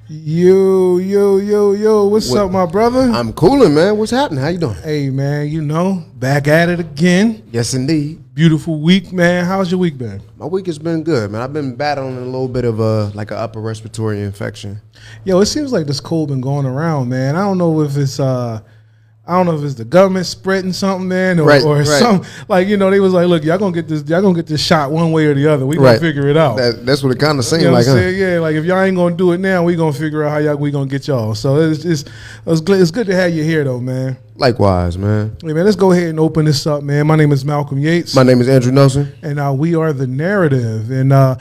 Yo, what's up, my brother? I'm coolin', man. What's happening? How you doing? Hey, man, back at it again. Yes, indeed. Beautiful week, man. How's your week been? My week has been good, man. I've been battling a little bit of an upper respiratory infection. Yo, it seems like this cold been going around, man. I don't know if it's the government spreading something, man, or something. Like, they was like, look, y'all gonna get this shot one way or the other. We gonna figure it out. That's what it kind of seemed like, huh? Yeah, like if y'all ain't gonna do it now, we gonna figure out how we gonna get y'all. So it's good to have you here, though, man. Likewise, man. Hey, man, let's go ahead and open this up, man. My name is Malcolm Yates. My name is Andrew Nelson. And we are The Narrative. And I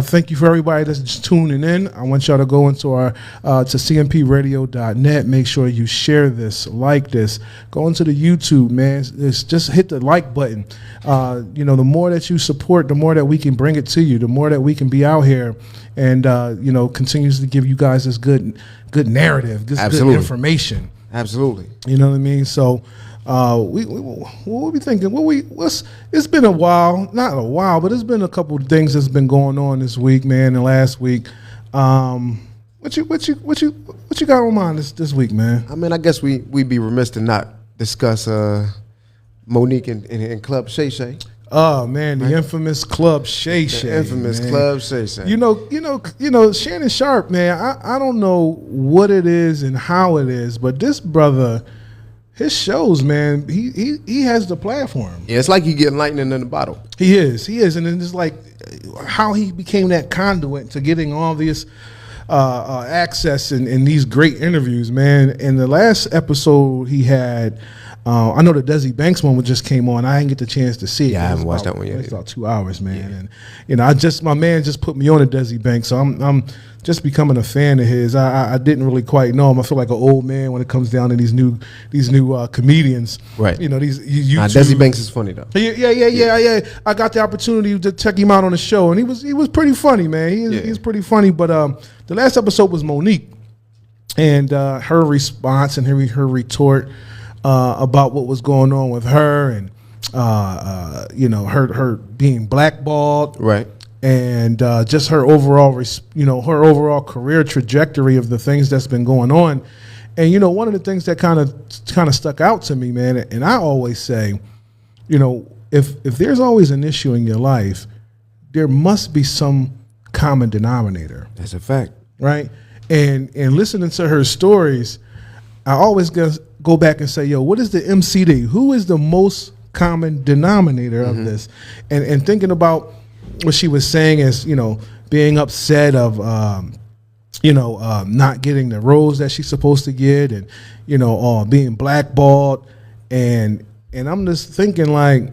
thank you for everybody that's just tuning in. I want y'all to go into our to cmpradio.net. Make sure you share this, like this. Go into the YouTube, man. Just hit the like button. The more that you support, the more that we can bring it to you. The more that we can be out here and continues to give you guys this good narrative, this good information. Absolutely. You know what I mean? So what we thinking? It's been a while, not a while, but it's been a couple of things that's been going on this week, man, and last week. What you got on mind this week, man? I mean, I guess we'd be remiss to not discuss Monique and Club Shay Shay. Oh man, the infamous Club Shay Shay. The infamous Club Shay Shay. You know, Shannon Sharp, man. I don't know what it is and how it is, but this brother, his shows, man, he has the platform. Yeah, it's like you get lightning in the bottle. He is, and it's like how he became that conduit to getting all this access and these great interviews, man. In the last episode he had. I know the Desi Banks one just came on. I didn't get the chance to see it. Yeah, I haven't watched that one yet. It's about 2 hours, man. Yeah. And my man just put me on the Desi Banks, so I'm just becoming a fan of his. I didn't really quite know him. I feel like an old man when it comes down to these new comedians. Right. These YouTube. Desi Banks is funny though. Yeah. I got the opportunity to check him out on the show, and he was pretty funny, man. He's pretty funny. But the last episode was Monique, and her response and her retort. About what was going on with her and her being blackballed, right, and just her overall career trajectory of the things that's been going on. And one of the things that kind of stuck out to me, man, and I always say, if there's always an issue in your life, there must be some common denominator. That's a fact, right? And listening to her stories, I always go back and say, yo, what is the MCD? Who is the most common denominator of this? And thinking about what she was saying as, being upset of, not getting the roles that she's supposed to get and, being blackballed. And I'm just thinking, like,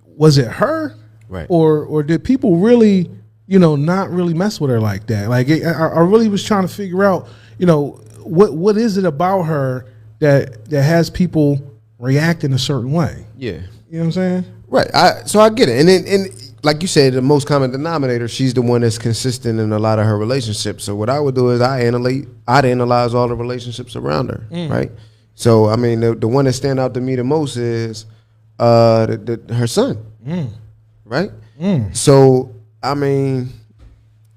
was it her? Right. Or did people really, not really mess with her like that? Like, I really was trying to figure out, what is it about her that has people reacting a certain way? Yeah. You know what I'm saying? Right. So I get it. And like you said, the most common denominator, she's the one that's consistent in a lot of her relationships. So what I would do is I'd analyze all the relationships around her, right? So, I mean, the one that stand out to me the most is her son, right? So, I mean,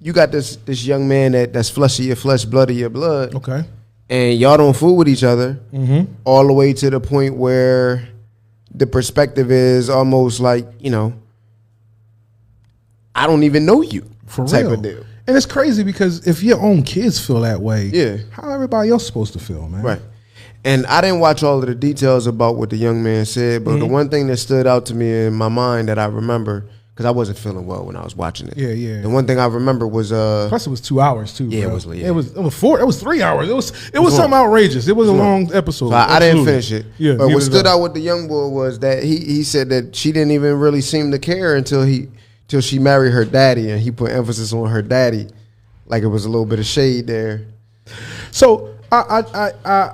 you got this young man that's flesh of your flesh, blood of your blood. Okay. And y'all don't fool with each other all the way to the point where the perspective is almost like, I don't even know you type of deal. And it's crazy because if your own kids feel that way, yeah, how everybody else supposed to feel, man? Right. And I didn't watch all of the details about what the young man said, but the one thing that stood out to me in my mind that I remember, because I wasn't feeling well when I was watching it. Yeah. The one thing I remember was plus it was 2 hours too. Yeah, bro. It was 3 hours. It was something outrageous. It was a long episode. So I didn't finish it. Yeah, but what stood out with the young boy was that he said that she didn't even really seem to care until she married her daddy, and he put emphasis on her daddy, like it was a little bit of shade there. So I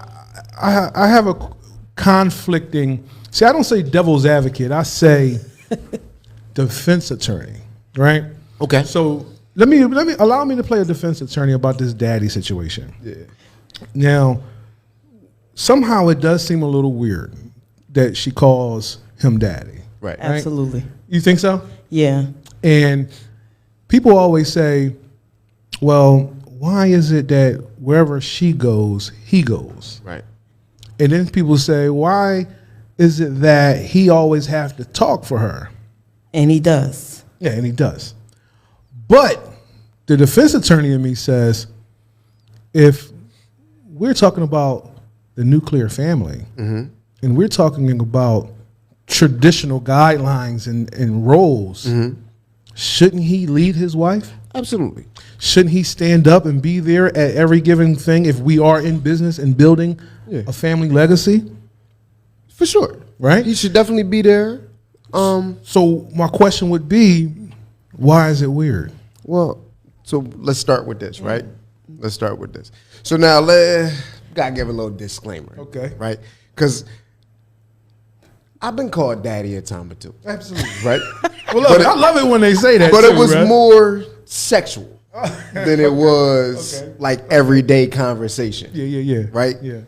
have a conflicting. See, I don't say devil's advocate. I say defense attorney, right? Okay. So allow me to play a defense attorney about this daddy situation. Yeah. Now, somehow it does seem a little weird that she calls him daddy. Right. Absolutely. You think so? Yeah. And people always say, well, why is it that wherever she goes, he goes? Right. And then people say, why is it that he always have to talk for her? And he does. Yeah, and he does. But the defense attorney in me says, if we're talking about the nuclear family, and we're talking about traditional guidelines and roles, shouldn't he lead his wife? Absolutely. Shouldn't he stand up and be there at every given thing if we are in business and building a family legacy? For sure. Right? He should definitely be there. So my question would be, why is it weird? Well, so let's start with this, right? Let's start with this. So now, gotta give a little disclaimer. Okay. Right? Because I've been called daddy a time or two. Absolutely. Right? Well, look, I love it when they say that. But too, it was right? more sexual than it was like everyday conversation. Yeah. Right? Yeah.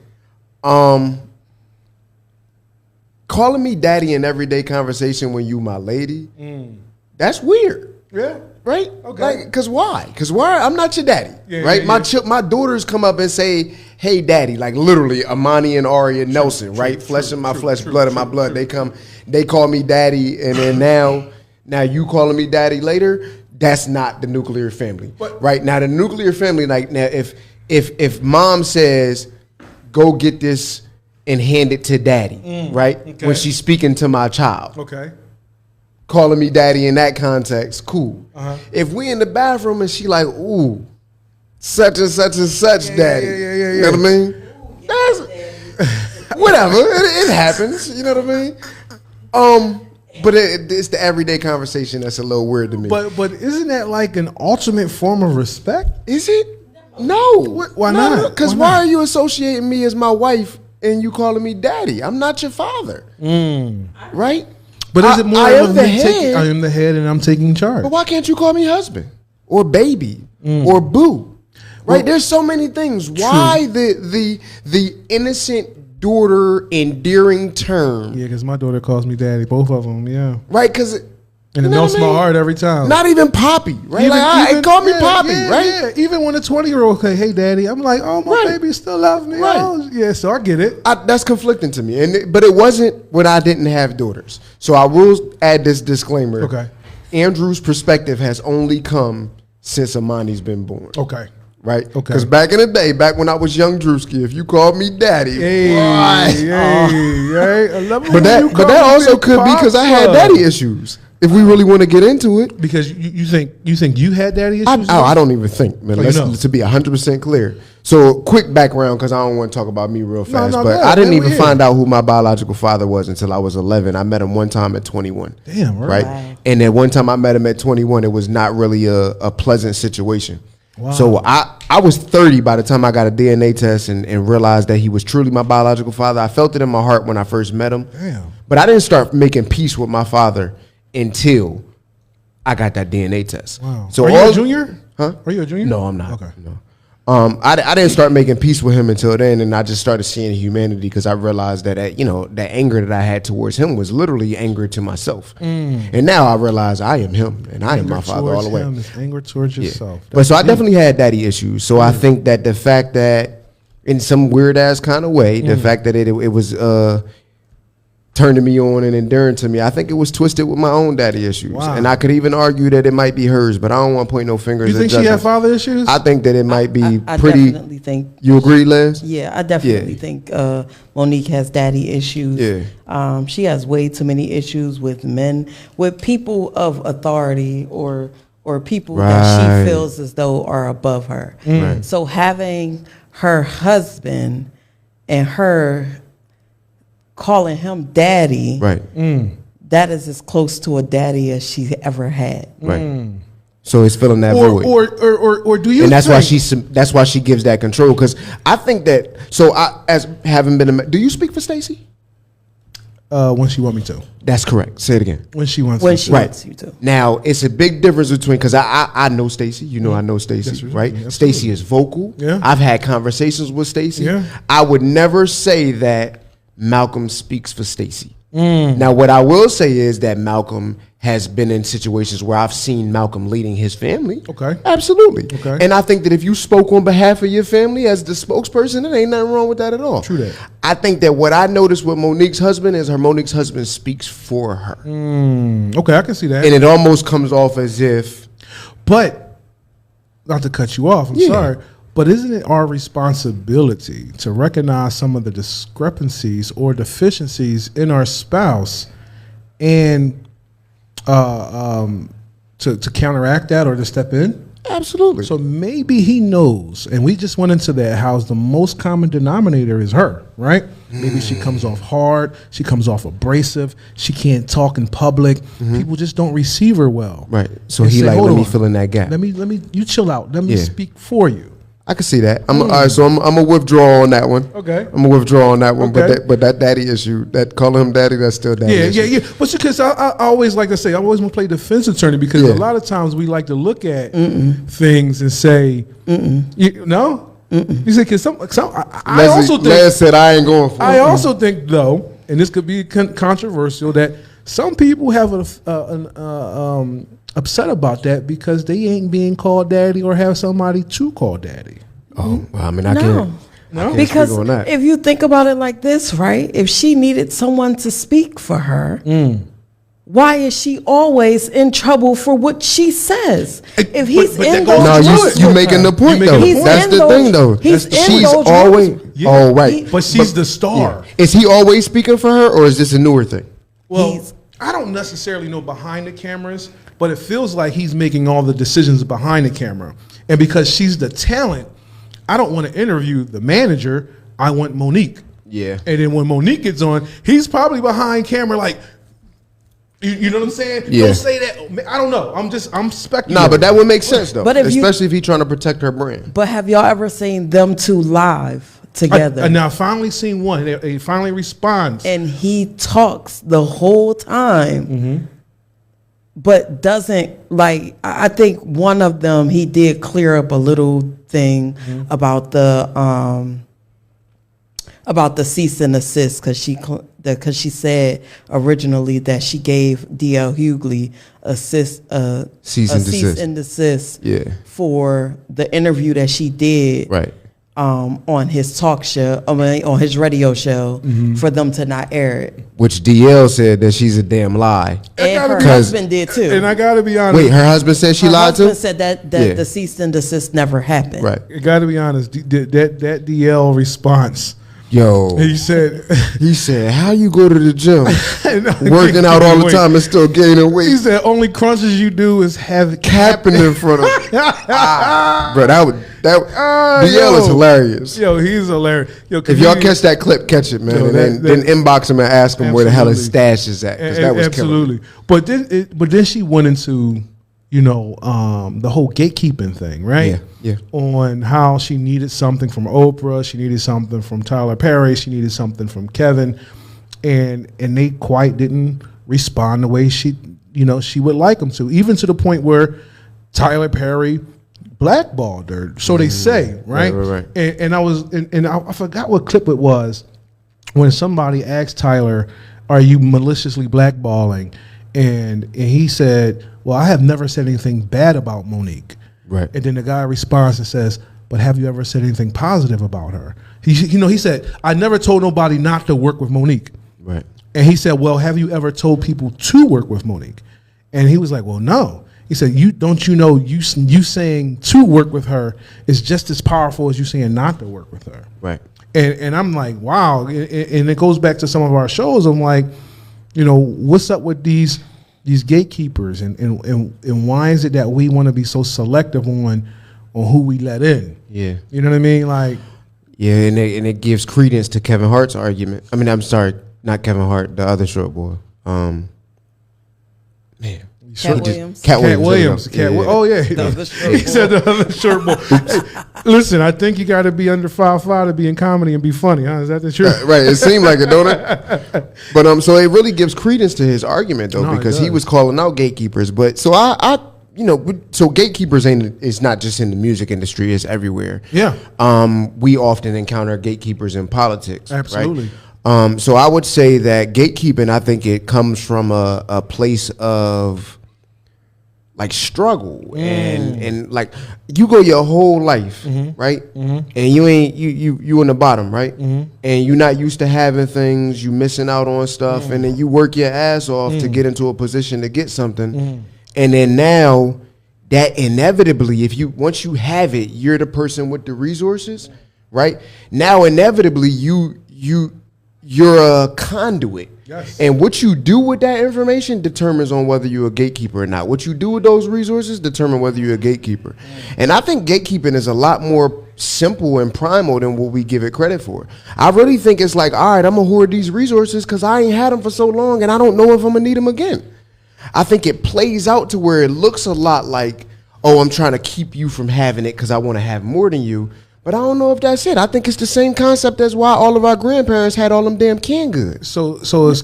Calling me daddy in everyday conversation when you my lady, that's weird. Yeah. Right? Okay. Like, cause why? I'm not your daddy. Yeah, right? yeah, My daughters come up and say, "Hey, daddy," like literally Amani and Aria Nelson, right? Flesh of my flesh, blood of my blood. They call me daddy, and then now you calling me daddy later. That's not the nuclear family, right? Now the nuclear family, like now, if mom says, "Go get this and hand it to daddy," right? Okay. When she's speaking to my child. Okay. Calling me daddy in that context, cool. If we in the bathroom and she like, ooh, such and such and such, daddy. Yeah. You know what I mean? That's, whatever. It happens. You know what I mean? But it's the everyday conversation that's a little weird to me. But isn't that like an ultimate form of respect? Is it? No. Why not? Because why are you associating me as my wife and you calling me daddy? I'm not your father. Right? But is it more I of am the me taking, head. I am the head and I'm taking charge? But why can't you call me husband or baby or boo? Right? Well, there's so many things. Why the innocent daughter endearing term? Yeah, because my daughter calls me daddy. Both of them, yeah. Right? Because And it melts my heart every time. Not even Poppy, right? Call me Poppy, right? Yeah. Even when a 20-year-old say, "Hey, daddy," I'm like, "Oh, my baby still loves me." Right. Oh, yeah, so I get it. That's conflicting to me, but it wasn't when I didn't have daughters. So I will add this disclaimer. Okay. Andrew's perspective has only come since Amani's been born. Okay. Right? Okay. Because back in the day, back when I was young Drewski, if you called me daddy, Hey, I love it but that also could be because I had daddy issues. If we really want to get into it, because you think you had daddy issues? I don't even think, man. Oh, To be 100% clear. So quick background, because I don't want to talk about me real fast. No, but go I didn't ahead. even find out who my biological father was until I was 11. I met him one time at 21. Damn, right? Wow. And then one time I met him at 21, it was not really a pleasant situation. Wow. So I was 30 by the time I got a DNA test and realized that he was truly my biological father. I felt it in my heart when I first met him. Damn. But I didn't start making peace with my father until I got that DNA test. Wow. So Are you a junior? Huh? Are you a junior? No, I'm not. Okay. No. I didn't start making peace with him until then, and I just started seeing humanity because I realized that that anger that I had towards him was literally anger to myself. And now I realize I am him, and I am my father all the way. Is anger towards yourself. But so I definitely had daddy issues. So I think that the fact that in some weird ass kind of way, the fact that it was turning me on and enduring to me, I think it was twisted with my own daddy issues. Wow. And I could even argue that it might be hers, but I don't want to point no fingers. You think she had father issues? I think that it might be I pretty. definitely think. You agree, Liz? Yeah, I definitely think Monique has daddy issues. Yeah. She has way too many issues with men, with people of authority or people that she feels as though are above her. Right. So having her husband and her calling him daddy, Right. that is as close to a daddy as she ever had. Right. So it's filling that void. Or do you? And that's think, why she gives that control, because I think that. So I, as having been, do you speak for Stacy? when she want me to. That's correct. Say it again. When she wants When me she to. wants you to. Now it's a big difference between, because I know Stacy. You know I know Stacy, Yes, right? absolutely. Stacy is vocal. Yeah. I've had conversations with Stacy. Yeah. I would never say that Malcolm speaks for Stacy. Now what I will say is that Malcolm has been in situations where I've seen Malcolm leading his family. Okay. Absolutely. Okay. And I think that if you spoke on behalf of your family as the spokesperson, there ain't nothing wrong with that at all. True that. I think that what I noticed with Monique's husband is Monique's husband speaks for her. Okay, I can see that. And it almost comes off as if... But, not to cut you off, I'm sorry, but isn't it our responsibility to recognize some of the discrepancies or deficiencies in our spouse and to counteract that or to step in? Absolutely. So maybe he knows, and we just went into that, how the most common denominator is her, right? Maybe she comes off hard, she comes off abrasive, she can't talk in public, people just don't receive her well. Right. So And he say, like, "Hold let me on. fill in that gap. Let me, you chill out. Let me speak for you. I can see that. All right, so I'm a withdraw on that one. Okay. I'm a withdraw on that one. Okay. But that daddy issue, that calling him daddy, that's still daddy issue. Yeah. But because I always like to say, I always want to play defense attorney because a lot of times we like to look at things and say, no. You say, because I also think. Les said I ain't going for it. I also think, though, and this could be controversial, that some people have upset about that because they ain't being called daddy or have somebody to call daddy. Oh, well, I mean, I No. can't. No? I can't Because speak on that. if you think about it like this, right? If she needed someone to speak for her, why is she always in trouble for what she says? If he's but in that goes those to No, it. you making the point, You're though. making the That's point. the thing, though. He's in She's those always. rooms. Yeah. Oh, right. But she's the star. Is he always speaking for her, or is this a newer thing? Well, He's- I don't necessarily know behind the cameras, but it feels like he's making all the decisions behind the camera. And because she's the talent, I don't want to interview the manager. I want Monique. Yeah. And then when Monique gets on, he's probably behind camera like, you know what I'm saying? Yeah. Don't say that. I don't know. I'm speculating. Nah, but that would make sense, though. But if you- especially if he's trying to protect her brand. But have y'all ever seen them two live together? Now, I finally seen one. He finally responds. And he talks the whole time, but doesn't like. I think one of them he did clear up a little thing about the cease and desist because she said originally that she gave D.L. Hughley a cease and desist Yeah. for the interview that she did Right. on his talk show, on his radio show, for them to not air it. Which DL said that she's a damn lie. And gotta her be- husband did too. And I got to be honest. Wait, her husband said she Her lied husband too? said that Yeah. the cease and desist never happened. Right. I got to be honest. That DL response. Yo. He said, He said, how you go to the gym, And working out all the wait. time and still gaining He weight, said, only crunches you do is have it capping in front of Bro, DL is yo. hilarious. Yo, he's hilarious. Yo, If y'all catch that clip, catch it, man. Yo, and that- then inbox him and ask him where the hell his Absolutely. stash is at. Because that was absolutely. killing. But then she went into, the whole gatekeeping thing, right? Yeah. On how she needed something from Oprah, she needed something from Tyler Perry, she needed something from Kevin, and they quite didn't respond the way she would like them to, even to the point where Tyler Perry blackballed her. So they say, right? Right. And I forgot what clip it was when somebody asked Tyler, "Are you maliciously blackballing?" And he said, "Well, I have never said anything bad about Monique." Right. And then the guy responds and says, "But have you ever said anything positive about her?" He said, "I never told nobody not to work with Monique." Right. And he said, "Well, have you ever told people to work with Monique?" And he was like, "Well, no." He said, you saying to work with her is just as powerful as you saying not to work with her." Right. And I'm like, wow. And it goes back to some of our shows. I'm like, what's up with these gatekeepers and why is it that we want to be so selective on who we let in? Yeah. You know what I mean? Like, Yeah, and it gives credence to Kevin Hart's argument. I mean, I'm sorry, not Kevin Hart, the other short boy. Man. Cat Williams. Cat Cat Williams. Williams. there we go. Oh, yeah. The other short He said the other short boy. Hey, listen, I think you got to be under 5'5" to be in comedy and be funny. Huh? Is that the truth? Right, it seemed like it, don't it? But so it really gives credence to his argument though, No, it because he does. was calling out gatekeepers. But so so gatekeepers it's not just in the music industry; it's everywhere. Yeah. We often encounter gatekeepers in politics. Absolutely. Right? So I would say that gatekeeping, I think it comes from a place of like struggle and like you go your whole life, right? And you ain't you in the bottom, right? And you're not used to having things, you missing out on stuff, and then you work your ass off to get into a position to get something. And then now that inevitably, once you have it, you're the person with the resources, right? Now inevitably you're a conduit. Yes. And what you do with that information determines on whether you're a gatekeeper or not. What you do with those resources determine whether you're a gatekeeper. And I think gatekeeping is a lot more simple and primal than what we give it credit for. I really think it's like, all right, I'm going to hoard these resources because I ain't had them for so long and I don't know if I'm going to need them again. I think it plays out to where it looks a lot like, oh, I'm trying to keep you from having it because I want to have more than you. But I don't know if that's it. I think it's the same concept as why all of our grandparents had all them damn canned goods. So is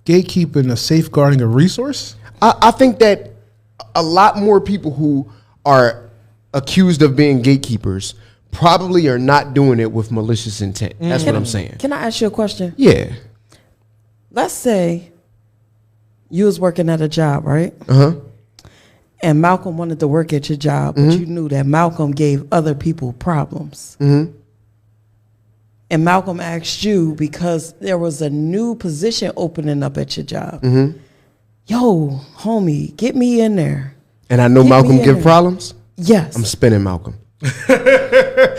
gatekeeping a safeguarding a resource? I think that a lot more people who are accused of being gatekeepers probably are not doing it with malicious intent. That's what I'm saying. Can I ask you a question? Yeah. Let's say you was working at a job, right? Uh-huh. And Malcolm wanted to work at your job, but you knew that Malcolm gave other people problems. And Malcolm asked you because there was a new position opening up at your job. Yo, homie, get me in there. And I know Malcolm give problems? Yes. I'm spinning Malcolm. But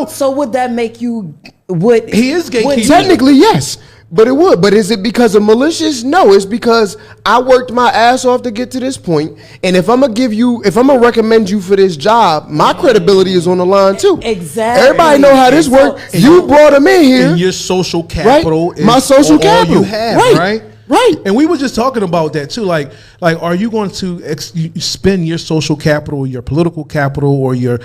so would that make you he is gatekeeping? Technically, yes. But it would. But is it because of malicious? No, it's because I worked my ass off to get to this point. And if I'm gonna recommend you for this job, my credibility is on the line too. Exactly. Everybody know how this works. You brought him in here. And your social capital right? is my social all capital. you have, right? Right. And we were just talking about that too. Like, are you going to spend your social capital, your political capital, or your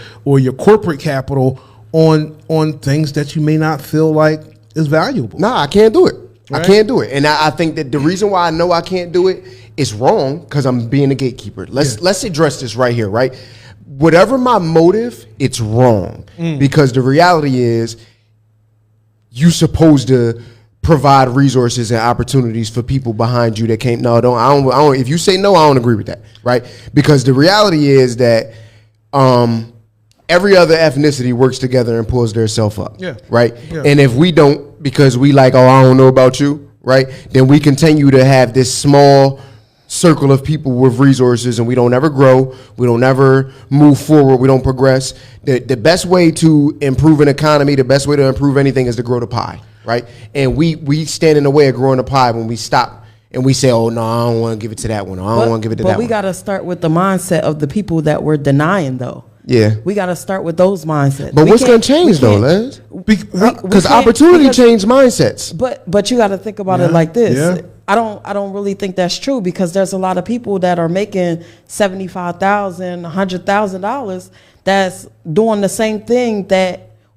corporate capital on things that you may not feel like is valuable? Nah, I can't do it. Right? I can't do it. And I think that the reason why I know I can't do it is wrong because I'm being a gatekeeper. Let's address this right here, right? Whatever my motive, it's wrong. Because the reality is you supposed to provide resources and opportunities for people behind you that can't. No, I don't. If you say no, I don't agree with that, right? Because the reality is that every other ethnicity works together and pulls their self up. Yeah. Right. Yeah. And if we don't, because we like, oh, I don't know about you, right? Then we continue to have this small circle of people with resources, and we don't ever grow. We don't ever move forward. We don't progress. The best way to improve an economy, the best way to improve anything, is to grow the pie, right? And we stand in the way of growing the pie when we stop and we say, oh no, I don't want to give it to that one. Or I don't want to give it to that one. But we got to start with the mindset of the people that we're denying, though. Yeah. We got to start with those mindsets. But what's going to change though, Les? Because opportunity change mindsets. But you got to think about it like this. Yeah. I don't really think that's true, because there's a lot of people that are making $75,000, $100,000 that's doing the same thing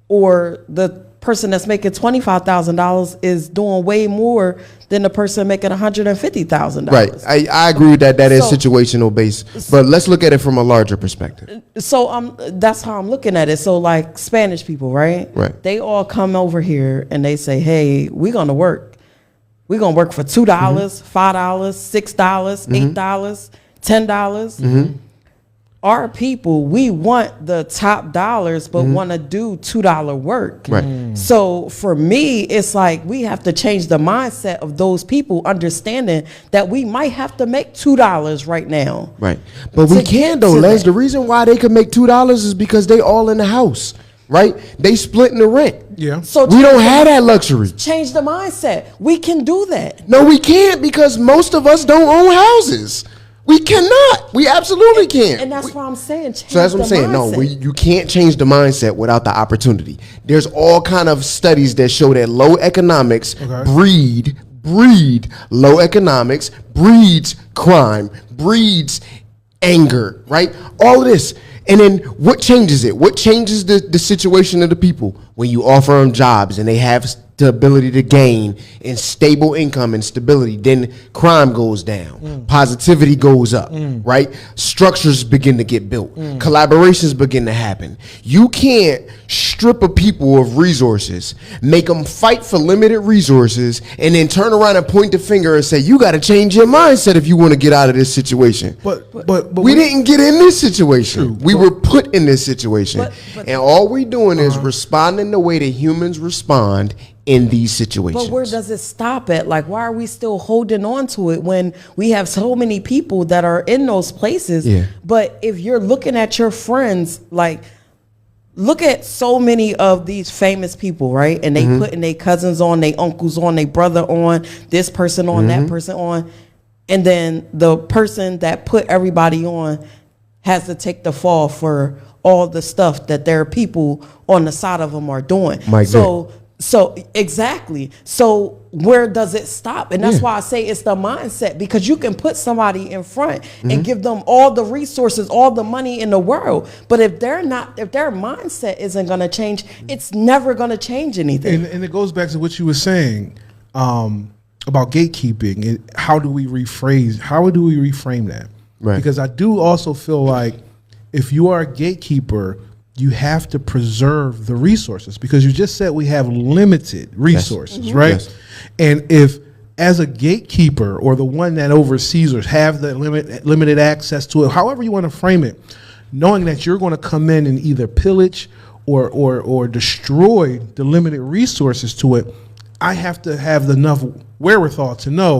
or the person that's making $25,000 is doing way more than the person making $150,000. Right. I agree with that. That is situational based. But let's look at it from a larger perspective. So that's how I'm looking at it. So like Spanish people, right? Right. They all come over here and they say, hey, we're going to work. We're going to work for $2, $5, $6, $8, $10. Our people, we want the top dollars, but want to do $2 work. Right. So for me, it's like we have to change the mindset of those people, understanding that we might have to make $2 right now. Right. But we can though, Les. The reason why they can make $2 is because they all in the house, right? They splitting the rent. Yeah. So we don't have that luxury. Change the mindset. We can do that. No, we can't, because most of us don't own houses. We cannot. We absolutely can't. And that's what I'm saying. So that's what I'm saying. No, you can't change the mindset without the opportunity. There's all kind of studies that show that low economics breed low economics, breeds crime, breeds anger, right? All of this. And then what changes it? What changes the situation of the people? when you offer them jobs and they have the ability to gain and stable income and stability, then crime goes down, positivity goes up, right? Structures begin to get built, collaborations begin to happen. You can't strip a people of resources, make them fight for limited resources, and then turn around and point the finger and say, you got to change your mindset if you want to get out of this situation. But we didn't get in this situation. True. We were put in this situation. But and all we're doing is responding the way that humans respond in these situations. But where does it stop at? Like, why are we still holding on to it when we have so many people that are in those places? Yeah. But if you're looking at your friends, like, look at so many of these famous people, right? And they putting their cousins on, their uncles on, their brother on, this person on, that person on. And then the person that put everybody on has to take the fall for all the stuff that their people on the side of them are doing. So exactly. So where does it stop? And that's why I say it's the mindset, because you can put somebody in front and give them all the resources, all the money in the world. But if their mindset isn't going to change, it's never going to change anything. And it goes back to what you were saying about gatekeeping. How do we reframe that? Right. Because I do also feel like if you are a gatekeeper, you have to preserve the resources, because you just said we have limited resources, right? Yes. And if, as a gatekeeper or the one that oversees or have the limited access to it, however you want to frame it, knowing that you're going to come in and either pillage or destroy the limited resources to it, I have to have enough wherewithal to know,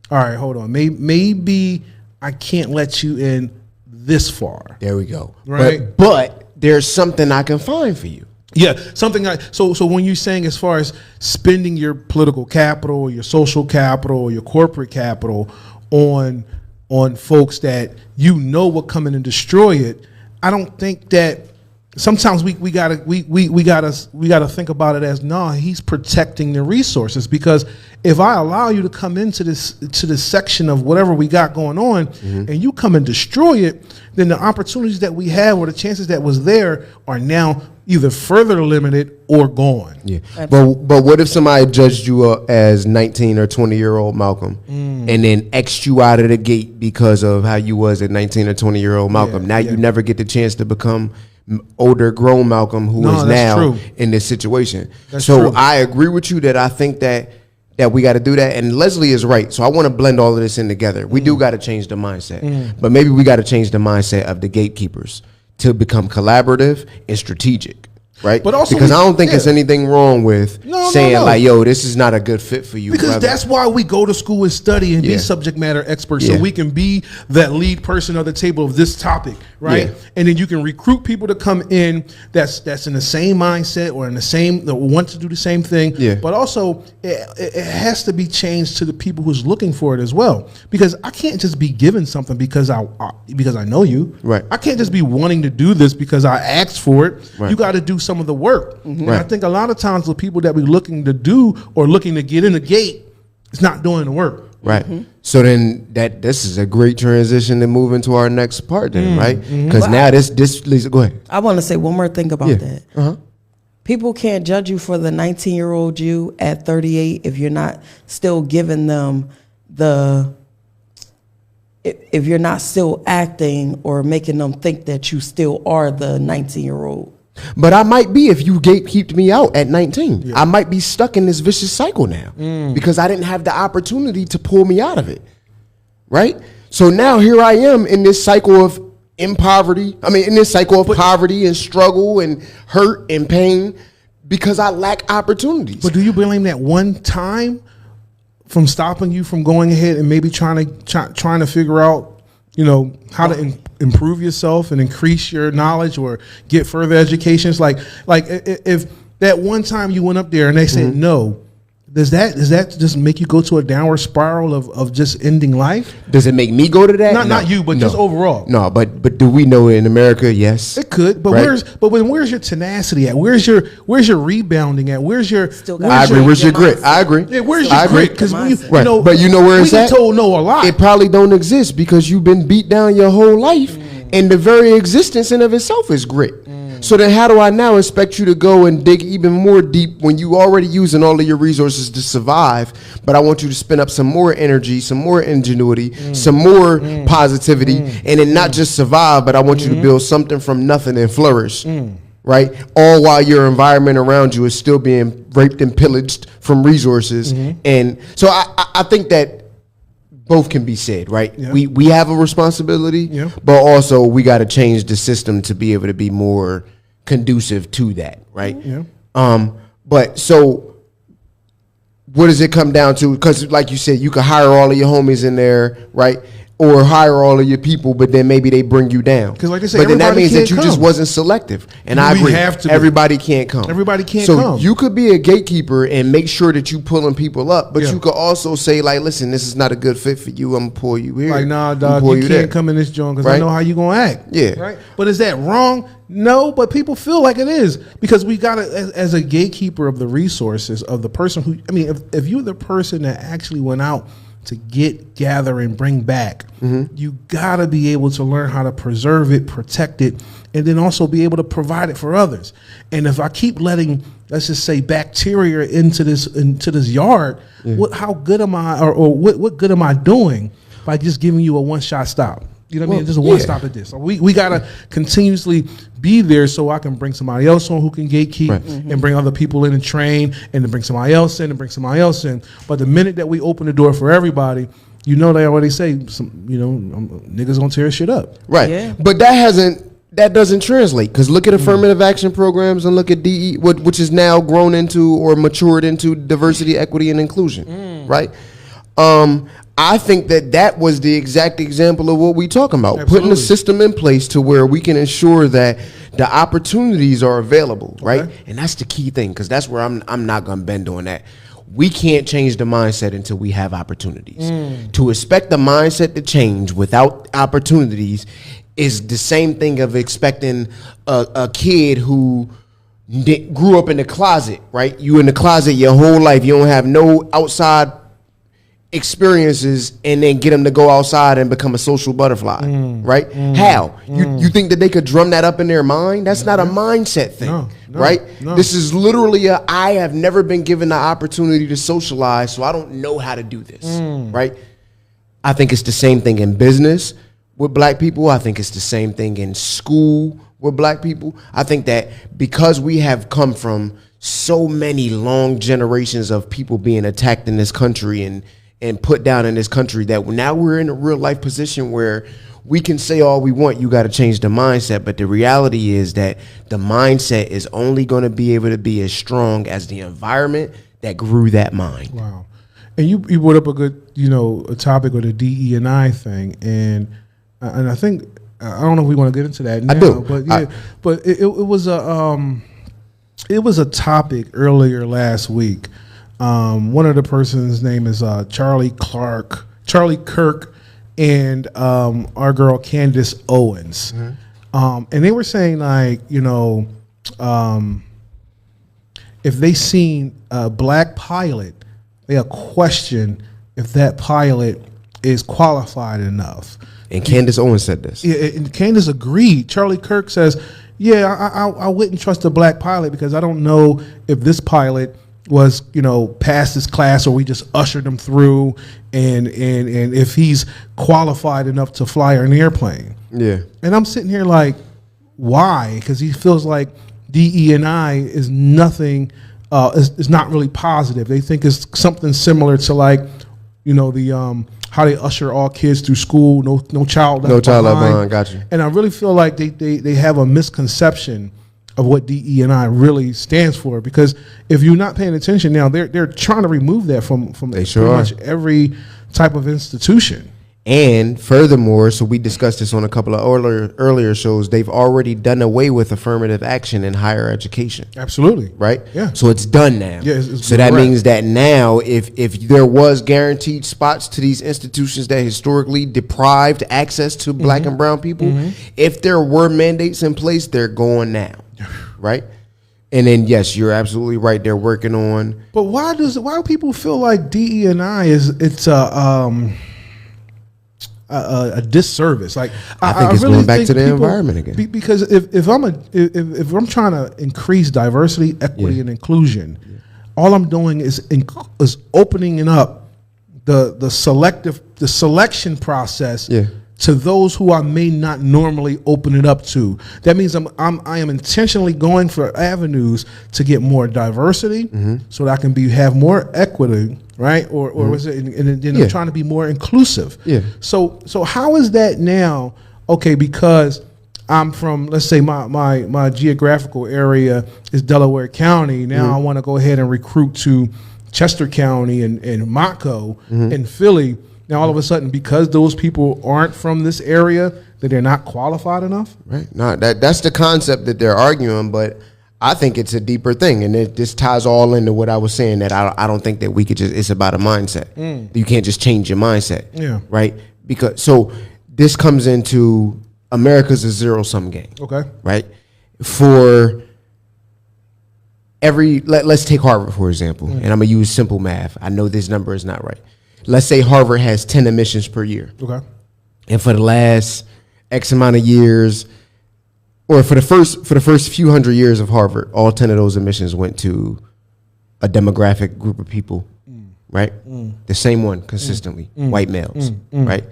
all right, hold on, maybe I can't let you in this far. There we go. Right. But there's something I can find for you. Yeah, something so when you're saying as far as spending your political capital or your social capital or your corporate capital on folks that you know will come in and destroy it, I don't think that sometimes we gotta think about it as, no, he's protecting the resources, because if I allow you to come into this section of whatever we got going on and you come and destroy it, then the opportunities that we have or the chances that was there are now either further limited or gone. Yeah. But what if somebody judged you as 19 or 20-year-old Malcolm and then X'd you out of the gate because of how you was at 19 or 20-year-old Malcolm? Now you never get the chance to become older grown Malcolm who is now in this situation. So I agree with you that I think that we got to do that, and Leslie is right. So I want to blend all of this in together. We do got to change the mindset, but maybe we got to change the mindset of the gatekeepers to become collaborative and strategic. Right, but also because I don't think there's anything wrong with saying like, "Yo, this is not a good fit for you." Because brother. That's why we go to school and study and be subject matter experts, so we can be that lead person at the table of this topic, right? And then you can recruit people to come in that's in the same mindset or in the same that want to do the same thing. But also it has to be changed to the people who's looking for it as well. Because I can't just be given something because I know you. Right. I can't just be wanting to do this because I asked for it. Right. You got to do some of the work. And I think a lot of times the people that we're looking to do or looking to get in the gate is not doing the work. Right. So then this is a great transition to move into our next part then, right? Because now this Lisa, go ahead. I want to say one more thing about that. People can't judge you for the 19-year-old you at 38 if you're not still giving them if you're not still acting or making them think that you still are the 19-year-old. But I might be if you gatekeeped me out at 19. I might be stuck in this vicious cycle now because I didn't have the opportunity to pull me out of it, right? So now here I am in this cycle of poverty and struggle and hurt and pain because I lack opportunities. But do you blame that one time from stopping you from going ahead and maybe trying to figure out, how to improve yourself and increase your knowledge or get further education? It's like if that one time you went up there and they said no, does that just make you go to a downward spiral of just ending life? Does it make me go to that? Not you, but just overall. No, but do we know in America? Yes, it could. But right? where's your tenacity at? Where's your rebounding at? Where's your Where's your grit? I agree. Yeah, where's your grit? Because but you know where it's at. We told no a lot. It probably don't exist because you've been beat down your whole life, and the very existence in of itself is grit. So then how do I now expect you to go and dig even more deep when you already using all of your resources to survive, but I want you to spend up some more energy, some more ingenuity, some more positivity, and then not just survive, but I want you to build something from nothing and flourish. Right? All while your environment around you is still being raped and pillaged from resources. And so I think that both can be said, right? Yeah. We have a responsibility, but also we got to change the system to be able to be more conducive to that, right? But so what does it come down to? Because like you said, you could hire all of your homies in there, right? Or hire all of your people, but then maybe they bring you down. 'Cause like I said, but then that everybody means that can't you just come. wasn't selective. And I We agree. have to be. Everybody can't come. Everybody can't so come. you could be a gatekeeper and make sure that you pulling people up, but Yeah. you could also say like, listen, this is not a good fit for you. I'm gonna pull you here. Like, nah, I'm dog, pull you can't there. come in this joint because I Right? know how you gonna act. Yeah. Right. But is that wrong? No, but people feel like it is because we gotta, as a gatekeeper of the resources of the person who, I mean, if you're the person that actually went out to gather, and bring back, you gotta be able to learn how to preserve it, protect it, and then also be able to provide it for others. And if I keep letting, let's just say, bacteria into this yard, how good am I, or what good am I doing by just giving you a one-shot stop? You know what I mean? Just a one stop at this. So we gotta continuously be there so I can bring somebody else on who can gatekeep and bring other people in and train, and then bring somebody else in and bring somebody else in. But the minute that we open the door for everybody, you know, they already say, niggas gonna tear shit up. Right. Yeah. But that doesn't translate, because look at affirmative action programs and look at DE, which is now grown into or matured into diversity, equity, and inclusion. Right. I think that was the exact example of what we talking about. Absolutely. Putting a system in place to where we can ensure that the opportunities are available, right? Okay. And that's the key thing, because that's where I'm not going to bend on that. We can't change the mindset until we have opportunities. To expect the mindset to change without opportunities is the same thing of expecting a kid who grew up in the closet, right? You in the closet your whole life. You don't have no outside experiences, and then get them to go outside and become a social butterfly, right? How? You think that they could drum that up in their mind? That's not a mindset thing, No, right? no. This is literally I have never been given the opportunity to socialize, so I don't know how to do this, right? I think it's the same thing in business with black people. I think it's the same thing in school with black people. I think that because we have come from so many long generations of people being attacked in this country and put down in this country, that now we're in a real life position where we can say all we want, you got to change the mindset. But the reality is that the mindset is only going to be able to be as strong as the environment that grew that mind. Wow. And you brought up a good, a topic with the DE&I thing. And I think, I don't know if we want to get into that now. I do. But yeah, but it was a topic earlier last week. One of the person's name is Charlie Kirk, and our girl Candace Owens. And they were saying, like, if they seen a black pilot, they question if that pilot is qualified enough. And Candace Owens said this. Yeah, and Candace agreed. Charlie Kirk says, yeah, I wouldn't trust a black pilot because I don't know if this pilot was, past his class, or we just ushered him through, and if he's qualified enough to fly an airplane. Yeah. And I'm sitting here like, why? Because he feels like DE&I is nothing, is not really positive. They think it's something similar to, like, the how they usher all kids through school, no child left No child left behind. behind, got you. And I really feel like they have a misconception of what DE&I really stands for, because if you're not paying attention now, they're trying to remove that from They pretty sure are. much every type of institution. And furthermore, so we discussed this on a couple of earlier shows, they've already done away with affirmative action in higher education. Absolutely. Right? Yeah. So it's done now. Yeah, it's so that correct. means that now if there was guaranteed spots to these institutions that historically deprived access to black and brown people, if there were mandates in place, they're going now. Right? And then, yes, you're absolutely right. They're working on. But why do people feel like DE&I is a disservice. Like I think it's really going back think to the people- environment again. Because if I'm trying to increase diversity, equity, and inclusion, all I'm doing is opening up the selection process to those who I may not normally open it up to. That means I am intentionally going for avenues to get more diversity, so that I can have more equity, right? Or was it? And then I'm trying to be more inclusive. Yeah. So how is that now? Okay, because I'm from, let's say my geographical area is Delaware County. Now I want to go ahead and recruit to Chester County and Montco and Philly. Now, all of a sudden, because those people aren't from this area, that they're not qualified enough? Right. No, that's the concept that they're arguing, but I think it's a deeper thing. And this ties all into what I was saying, that I don't think that we could it's about a mindset. You can't just change your mindset. Yeah. Right? So this comes into America's a zero-sum game. Okay. Right? For let's take Harvard, for example, and I'm going to use simple math. I know this number is not right. Let's say Harvard has 10 admissions per year. Okay. And for the last X amount of years, or for the first few hundred years of Harvard, all 10 of those admissions went to a demographic group of people, right? The same one consistently, white males, right?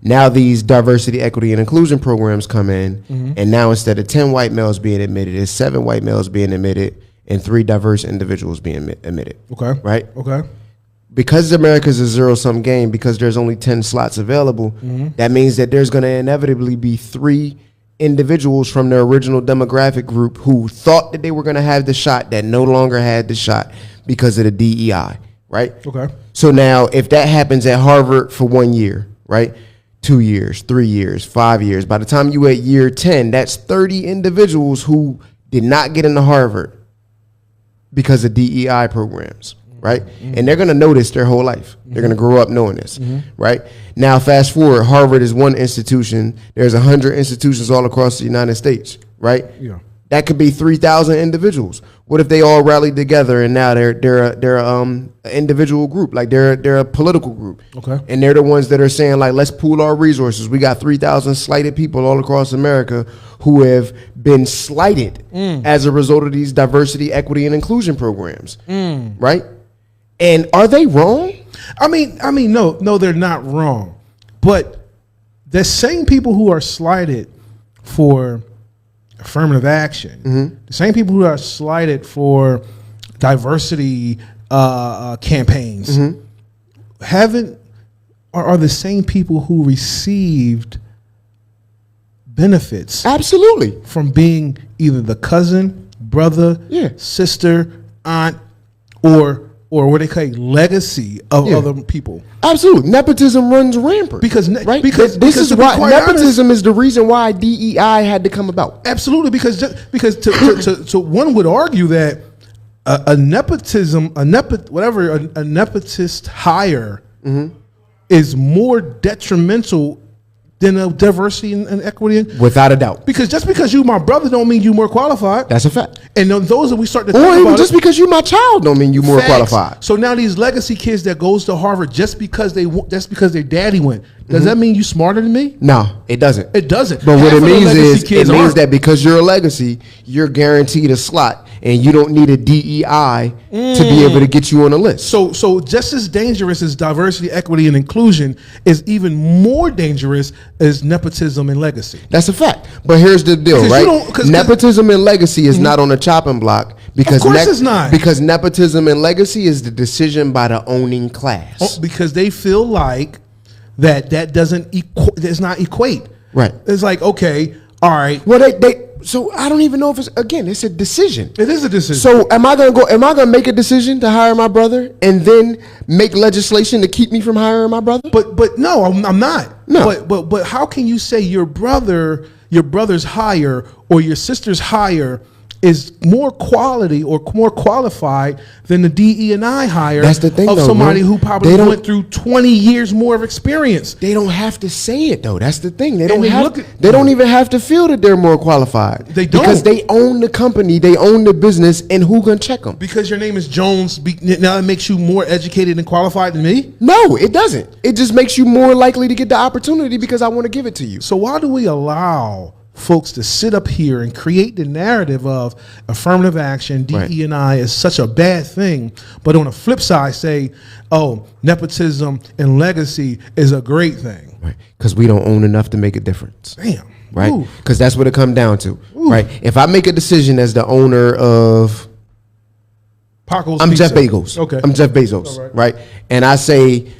Now these diversity, equity, and inclusion programs come in, and now instead of 10 white males being admitted, it's 7 white males being admitted and 3 diverse individuals being admitted. Okay. Right? Okay. Because America's a zero-sum game, because there's only 10 slots available, that means that there's going to inevitably be 3 individuals from their original demographic group who thought that they were going to have the shot that no longer had the shot because of the DEI, right? Okay. So now if that happens at Harvard for 1 year, right, 2 years, 3 years, 5 years, by the time you at year 10, that's 30 individuals who did not get into Harvard because of DEI programs. Right? And they're going to know this their whole life. They're going to grow up knowing this. Right? Now, fast forward, Harvard is one institution. There's 100 institutions all across the United States. Right? Yeah. That could be 3,000 individuals. What if they all rallied together and now they're an individual group, like they're a political group. Okay. And they're the ones that are saying, like, let's pool our resources. We got 3,000 slighted people all across America who have been slighted as a result of these diversity, equity, and inclusion programs. Right? And are they wrong? I mean, no, they're not wrong. But the same people who are slighted for affirmative action, the same people who are slighted for diversity campaigns, are the same people who received benefits Absolutely. from being either the cousin, brother, sister, aunt, or what they call legacy of other people. Absolutely. Nepotism runs rampant. Because this is why nepotism is the reason why DEI had to come about. Absolutely, because to one would argue that a nepotist hire is more detrimental than a diversity and equity. Without a doubt. Because just because you my brother don't mean you more qualified. That's a fact. And those that we start to Or think even about just because you my child don't mean you more facts. qualified. So now these legacy kids that goes to Harvard just because their daddy went, does that mean you smarter than me? No, it doesn't. It doesn't. But what Half it of the means legacy is kids aren't. that because you're a legacy, you're guaranteed a slot, and you don't need a DEI to be able to get you on a list. So just as dangerous as diversity, equity, and inclusion is even more dangerous as nepotism and legacy. That's a fact. But here's the deal, Because you don't- right? 'cause- Nepotism and legacy is not on the chopping block because Of course it's not. Because nepotism and legacy is the decision by the owning class. Because they feel like that doesn't does not equate. Right. It's like, okay, all right, Well, so I don't even know if it's a decision. it is a decision. So am I gonna make a decision to hire my brother and then make legislation to keep me from hiring my brother? But no, I'm not. No. But how can you say your brother's higher or your sister's higher is more quality or more qualified than the DE&I hire. That's the thing, of though, somebody bro. who probably went through 20 years more of experience. They don't have to say it though. That's the thing. They And they don't even have to feel that they're more qualified. They don't, because they own the company, they own the business, and who gonna check them? Because your name is Jones, now it makes you more educated and qualified than me. No, it doesn't. It just makes you more likely to get the opportunity because I want to give it to you. So why do we allow folks to sit up here and create the narrative of affirmative action, DE&I is such a bad thing, but on the flip side say, oh, nepotism and legacy is a great thing? Right, because we don't own enough to make a difference. Damn. Right, because that's what it comes down to. Ooh. Right, if I make a decision as the owner of Paco's I'm Pizza. Jeff Bezos. Okay. I'm Jeff Bezos. All right, and I say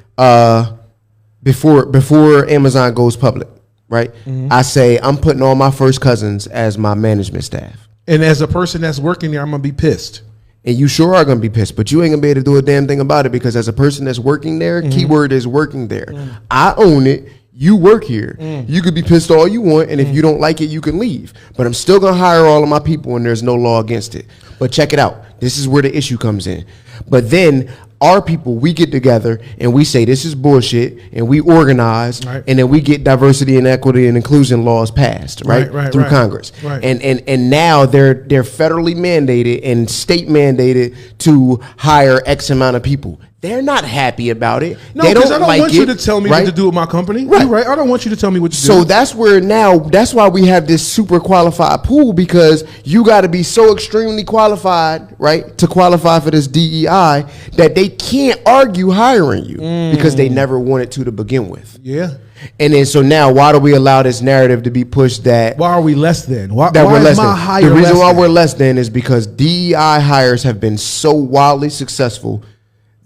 before Amazon goes public, right? I say I'm putting all my first cousins as my management staff. And as a person that's working there, I'm gonna be pissed. And you sure are gonna be pissed, but you ain't gonna be able to do a damn thing about it because as a person that's working there, keyword is working there. I own it. You work here. You could be pissed all you want, and if you don't like it, you can leave. But I'm still gonna hire all of my people, and there's no law against it. But check it out. This is where the issue comes in. But then our people, we get together and we say this is bullshit, and we organize, Right. and then we get diversity and equity and inclusion laws passed, right, through Congress. Right. And now they're federally mandated and state mandated to hire X amount of people. They're not happy about it. No, they because I don't like want it, you to tell me right? what to do with my company. Right. You're right. I don't want you to tell me what to do. So that's where now, that's why we have this super qualified pool, because you got to be so extremely qualified, right, to qualify for this DEI that they can't argue hiring you because they never wanted to begin with. Yeah. And then so now, why do we allow this narrative to be pushed that Why are we less than? Why we're is less my than? hire The reason less why than? we're less than is because DEI hires have been so wildly successful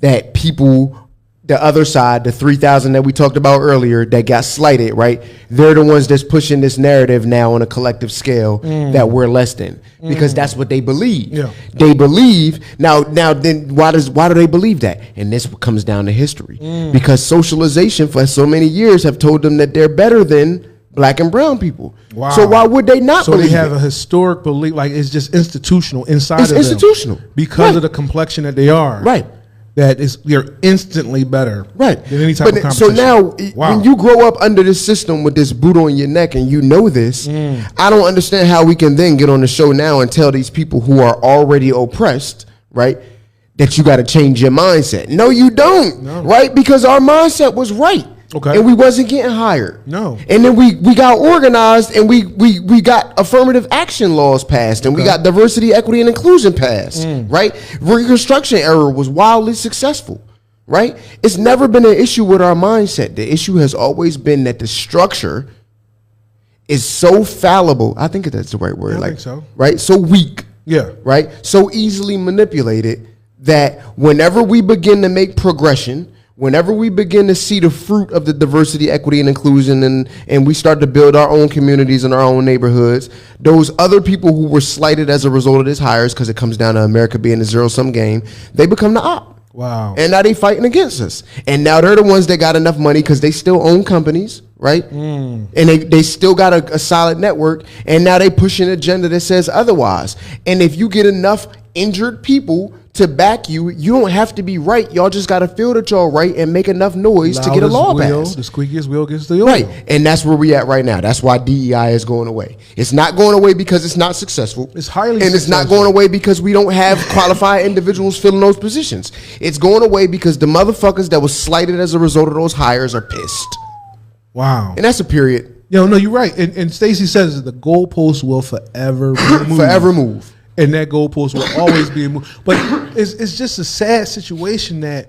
that people, the other side, the 3,000 that we talked about earlier that got slighted, right? They're the ones that's pushing this narrative now on a collective scale that we're less than, because that's what they believe. Yeah. They believe now. Then why do they believe that? And this comes down to history, because socialization for so many years have told them that they're better than black and brown people. Wow. So why would they not So believe they have it? a historic belief, like it's just institutional inside It's of them. institutional. Because Right. of the complexion that they are. Right. That is, you're instantly better. Right. Than any type But of so competition. now, Wow. when you grow up under this system with this boot on your neck and you know this, I don't understand how we can then get on the show now and tell these people who are already oppressed, right, that you got to change your mindset. No, you don't, right? Because our mindset was right. Okay. And we wasn't getting hired. No. And then we got organized, and we got affirmative action laws passed, and we got diversity, equity, and inclusion passed, right? Reconstruction era was wildly successful, right? It's never been an issue with our mindset. The issue has always been that the structure is so fallible. I think that's the right word. I think so. Right? So weak. Yeah. Right? So easily manipulated that whenever we begin to make progression, whenever we begin to see the fruit of the diversity, equity, and inclusion, and we start to build our own communities and our own neighborhoods, those other people who were slighted as a result of this hires, because it comes down to America being a zero-sum game, they become the op. Wow. And now they fighting against us. And now they're the ones that got enough money because they still own companies, right? And they still got a solid network. And now they push an agenda that says otherwise. And if you get enough injured people to back you, you don't have to be right. Y'all just got to feel that y'all right and make enough noise to get a law passed. The squeakiest wheel gets the oil. Right. And that's where we at right now. That's why DEI is going away. It's not going away because it's not successful. It's highly And it's not successful. going away because we don't have qualified individuals filling those positions. It's going away because the motherfuckers that was slighted as a result of those hires are pissed. Wow. And that's a period. No, you're right. And Stacey says that the goalpost will forever move. Forever move. And that goalpost will always be moved. But it's just a sad situation that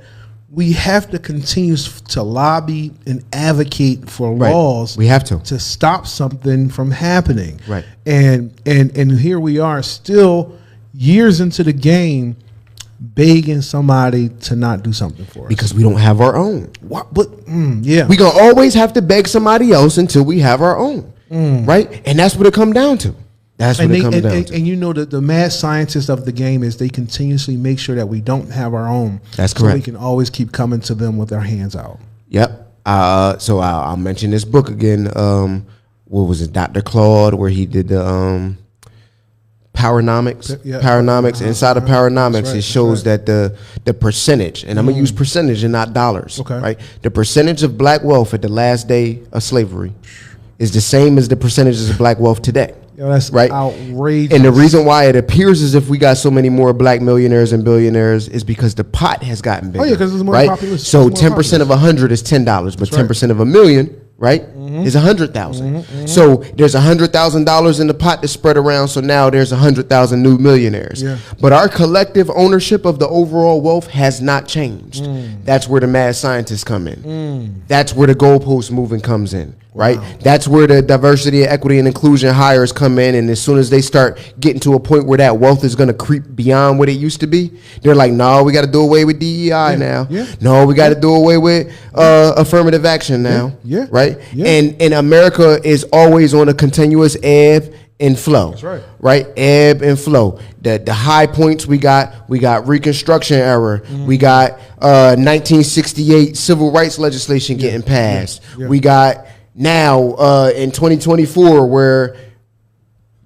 we have to continue to lobby and advocate for laws. We have to stop something from happening. Right. And here we are still years into the game begging somebody to not do something for us. because we don't have our own. What? But yeah. We gonna always have to beg somebody else until we have our own. Right? And that's what it come down to. That's what it comes down to. And you know that the mad scientists of the game is they continuously make sure that we don't have our own. That's So we correct. can always keep coming to them with our hands out. Yep. So I'll mention this book again. What was it, Dr. Claude, where he did the Powernomics. Yeah. Powernomics. Inside of Powernomics, right, it shows that the percentage, and I'm gonna use percentage and not dollars. Okay. Right. The percentage of black wealth at the last day of slavery is the same as the percentages of black wealth today. Yo, that's right. outrageous. And the reason why it appears as if we got so many more black millionaires and billionaires is because the pot has gotten bigger. Oh, yeah, 'cause there's more right? population. So There's more 10% of 100 is $10, but 10% of a million, right, is 100,000. So there's $100,000 in the pot to spread around. So now there's 100,000 new millionaires. Yeah. But our collective ownership of the overall wealth has not changed. That's where the mad scientists come in. That's where the goalpost movement comes in. Right. Wow. That's where the diversity, equity, and inclusion hires come in. And as soon as they start getting to a point where that wealth is going to creep beyond what it used to be, they're like, no, we got to do away with DEI now. Yeah. No, we got to do away with affirmative action now. Yeah. Right. Yeah. And America is always on a continuous ebb and flow. That's right. Right. Ebb and flow. The high points we got Reconstruction era. We got 1968 civil rights legislation getting passed. Yeah. We got now in 2024, where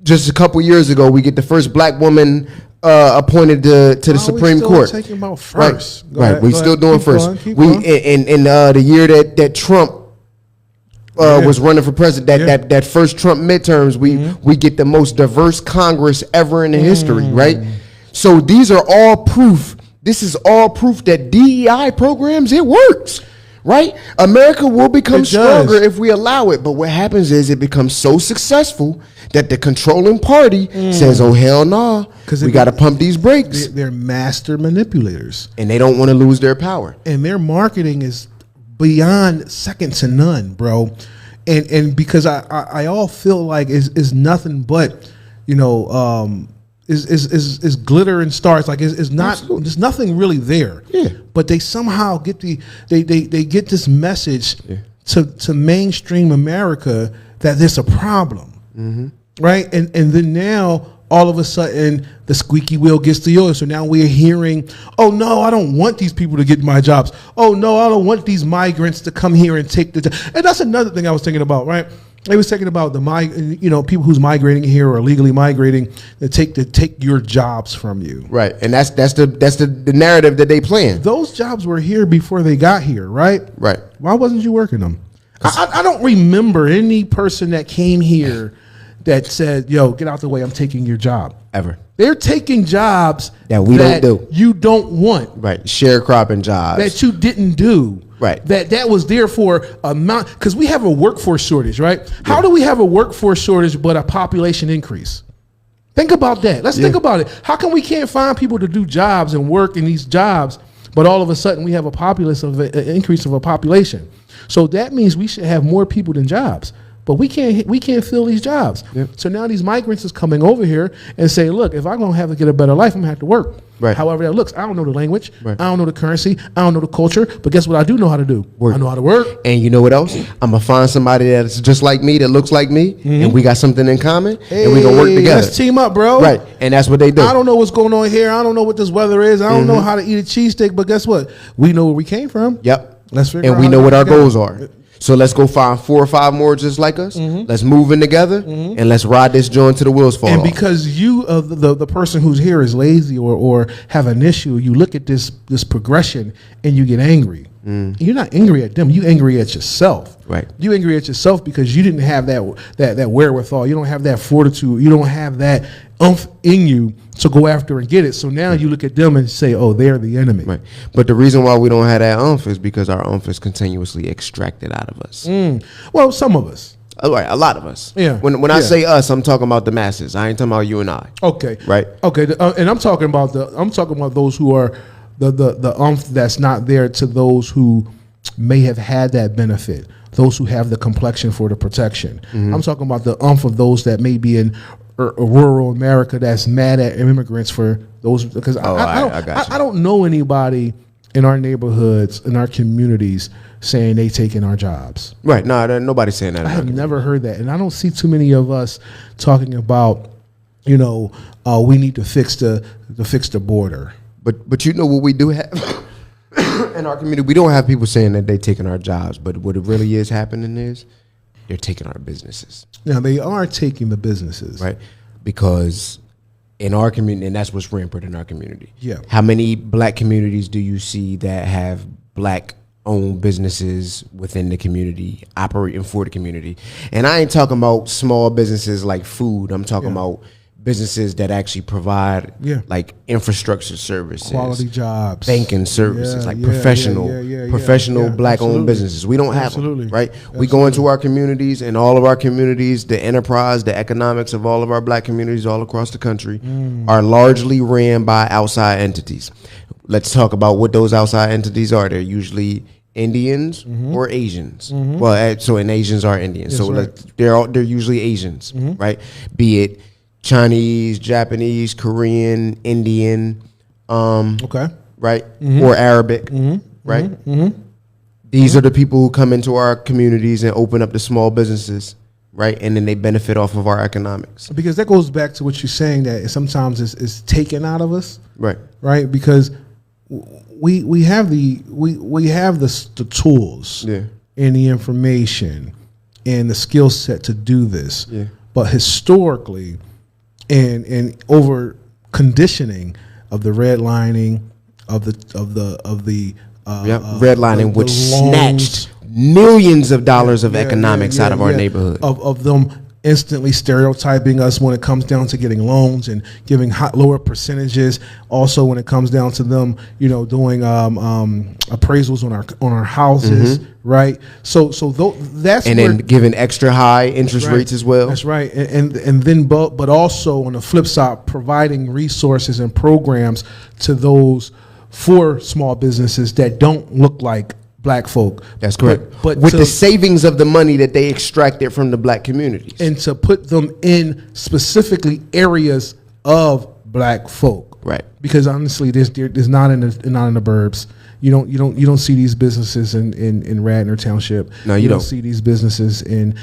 just a couple years ago we get the first black woman appointed to the Supreme Court. Talking about first, right? We still doing Keep first. going, keep We going. in the year that Trump was running for president, that first Trump midterms, we get the most diverse Congress ever in the history, right? So these are all proof. This is all proof that DEI programs, it works. Right? America will become stronger if we allow it. But what happens is it becomes so successful that the controlling party says, oh, hell no. Because we got to pump these brakes. They're master manipulators. And they don't want to lose their power. And their marketing is beyond second to none, bro. And because I all feel like is nothing but, you know, is glitter and stars. Like it's not. Absolutely. There's nothing really there. Yeah. But they somehow get they get this message to mainstream America that there's a problem, right? And then now all of a sudden the squeaky wheel gets the oil. So now we're hearing, oh no, I don't want these people to get my jobs. Oh no, I don't want these migrants to come here and take the job. And that's another thing I was thinking about, right? I was thinking about people who's migrating here or legally migrating to take your jobs from you. Right. And that's the narrative that they plan. Those jobs were here before they got here, right? Right. Why wasn't you working them? I don't remember any person that came here that said, yo, get out the way, I'm taking your job. Ever. They're taking jobs that we don't do. You don't want. Right. Sharecropping jobs. That you didn't do. Right. That was there for amount, because we have a workforce shortage, right? Yeah. How do we have a workforce shortage but a population increase? Think about that. Let's think about it. How come we can't find people to do jobs and work in these jobs, but all of a sudden we have a populace of an increase of a population? So that means we should have more people than jobs. But we can't fill these jobs. Yep. So now these migrants is coming over here and say, look, if I'm gonna have to get a better life, I'm gonna have to work. Right. However that looks. I don't know the language. Right. I don't know the currency. I don't know the culture. But guess what I do know how to do? Work. I know how to work. And you know what else? I'm gonna find somebody that's just like me, that looks like me, and we got something in common, and we gonna work together. Let's team up, bro. Right. And that's what they do. I don't know what's going on here. I don't know what this weather is. I don't know how to eat a cheesesteak. But guess what? We know where we came from. Yep. Let's figure out. And we how know to what our get together. goals are. So let's go find 4 or 5 more just like us. Let's move in together and let's ride this joint to the wheels fall off. And because you, the person who's here is lazy or have an issue, you look at this progression and you get angry. You're not angry at them. You angry at yourself. Right. You angry at yourself because you didn't have that wherewithal. You don't have that fortitude. You don't have that oomph in you to go after and get it. So now you look at them and say, oh, they're the enemy. Right. But the reason why we don't have that oomph is because our oomph is continuously extracted out of us. Well, some of us. All right, a lot of us. Yeah. When I say us, I'm talking about the masses. I ain't talking about you and I. Okay. Right. Okay. And I'm talking about those who are the oomph that's not there to those who may have had that benefit. Those who have the complexion for the protection. I'm talking about the oomph of those that may be in rural America that's mad at immigrants for those, because I don't know anybody in our neighborhoods, in our communities, saying they taking our jobs. Right. No, nobody's saying that. I have never heard that, and I don't see too many of us talking about, we need to fix the border. But you know what we do have in our community? We don't have people saying that they taking our jobs, but what it really is happening is they're taking our businesses. Now they are taking the businesses, right? Because in our community, and that's what's rampant in our community. Yeah. How many black communities do you see that have black owned businesses within the community, operating for the community? And I ain't talking about small businesses like food. I'm talking about businesses that actually provide like infrastructure services, quality jobs, banking services, like professional black owned businesses. We don't have them, right? We go into our communities, and all of our communities, the enterprise, the economics of all of our black communities all across the country are largely ran by outside entities. Let's talk about what those outside entities are. They're usually Indians or Asians. Well, so and Asians are Indians. So they're usually Asians, right? Be it Chinese, Japanese, Korean, Indian, right? Or Arabic, right? These are the people who come into our communities and open up the small businesses, right? And then they benefit off of our economics. Because that goes back to what you're saying, that sometimes it's taken out of us, right? Because we have the tools and the information and the skill set to do this, but historically, and over conditioning of the redlining of the redlining, which snatched millions of dollars of economics out of our neighborhood, of them instantly stereotyping us when it comes down to getting loans and giving lower percentages. Also, when it comes down to them, doing appraisals on our houses, right? So that's and then giving extra high interest rates as well. That's right, and then but also on the flip side, providing resources and programs to those for small businesses that don't look like black folk. That's correct. But with the savings of the money that they extracted from the black communities, and to put them in specifically areas of black folk, right? Because honestly, there's not in the burbs. You don't see these businesses in Radnor Township. No, you don't see these businesses in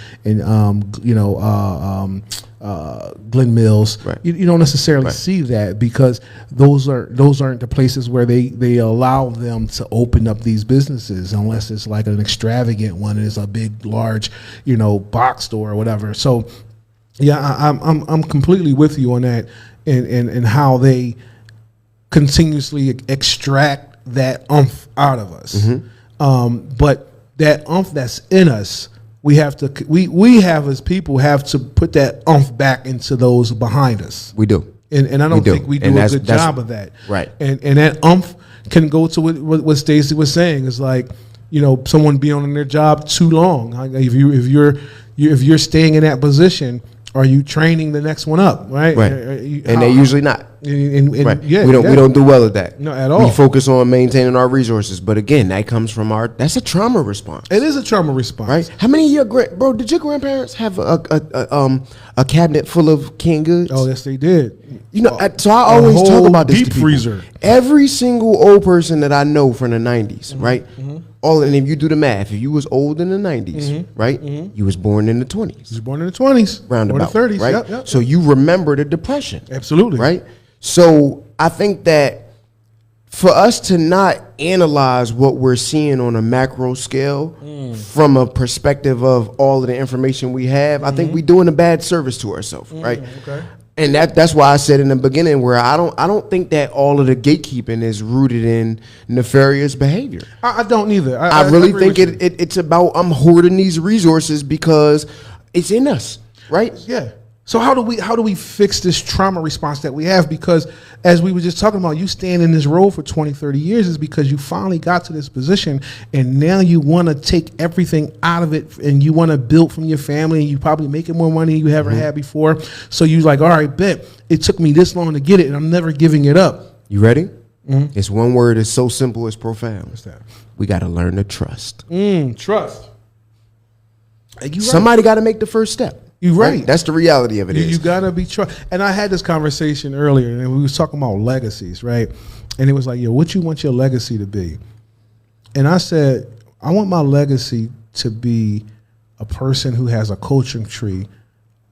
Glen Mills. Right. You don't necessarily see that, because those aren't the places where they allow them to open up these businesses, unless it's like an extravagant one. It's a big, large, box store or whatever. So, I'm completely with you on that, and how they continuously extract that out of us. But that that's in us, we have as people have to put that back into those behind us. We do. And I don't think we do a good job of that. Right. And that can go to what Stacey was saying. Is like, someone being on their job too long. If you're staying in that position, are you training the next one up? Right. And they're usually not. Right. We don't do well at that. No, at all. We focus on maintaining our resources, but again, that comes from that's a trauma response. It is a trauma response, right? How many of your did your grandparents have a cabinet full of canned goods? Oh, yes, they did. So I always talk about this deep to people. freezer. Every single old person that I know from the 90s, right? And if you do the math, if you was old in the 90s, right? You was born in the 20s. You was born in the 20s, roundabout, or the 30s, right? Yep. So you remember the Depression, absolutely, right? So I think that for us to not analyze what we're seeing on a macro scale from a perspective of all of the information we have, I think we're doing a bad service to ourselves, right? Okay. And that's why I said in the beginning, where I don't think that all of the gatekeeping is rooted in nefarious behavior. I don't either. I really think it's about I'm hoarding these resources because it's in us, right? Yeah. So how do we fix this trauma response that we have? Because as we were just talking about, you staying in this role for 20, 30 years is because you finally got to this position, and now you want to take everything out of it, and you want to build from your family, and you probably making more money than you ever had before. So you like, all right, bet it took me this long to get it, and I'm never giving it up. You ready? It's one word. It's so simple. It's profound. What's that? We got to learn to trust. Trust. Somebody got to make the first step. You're right. That's the reality of it. You gotta be and I had this conversation earlier, and we was talking about legacies, right? And it was like, what you want your legacy to be? And I said, I want my legacy to be a person who has a coaching tree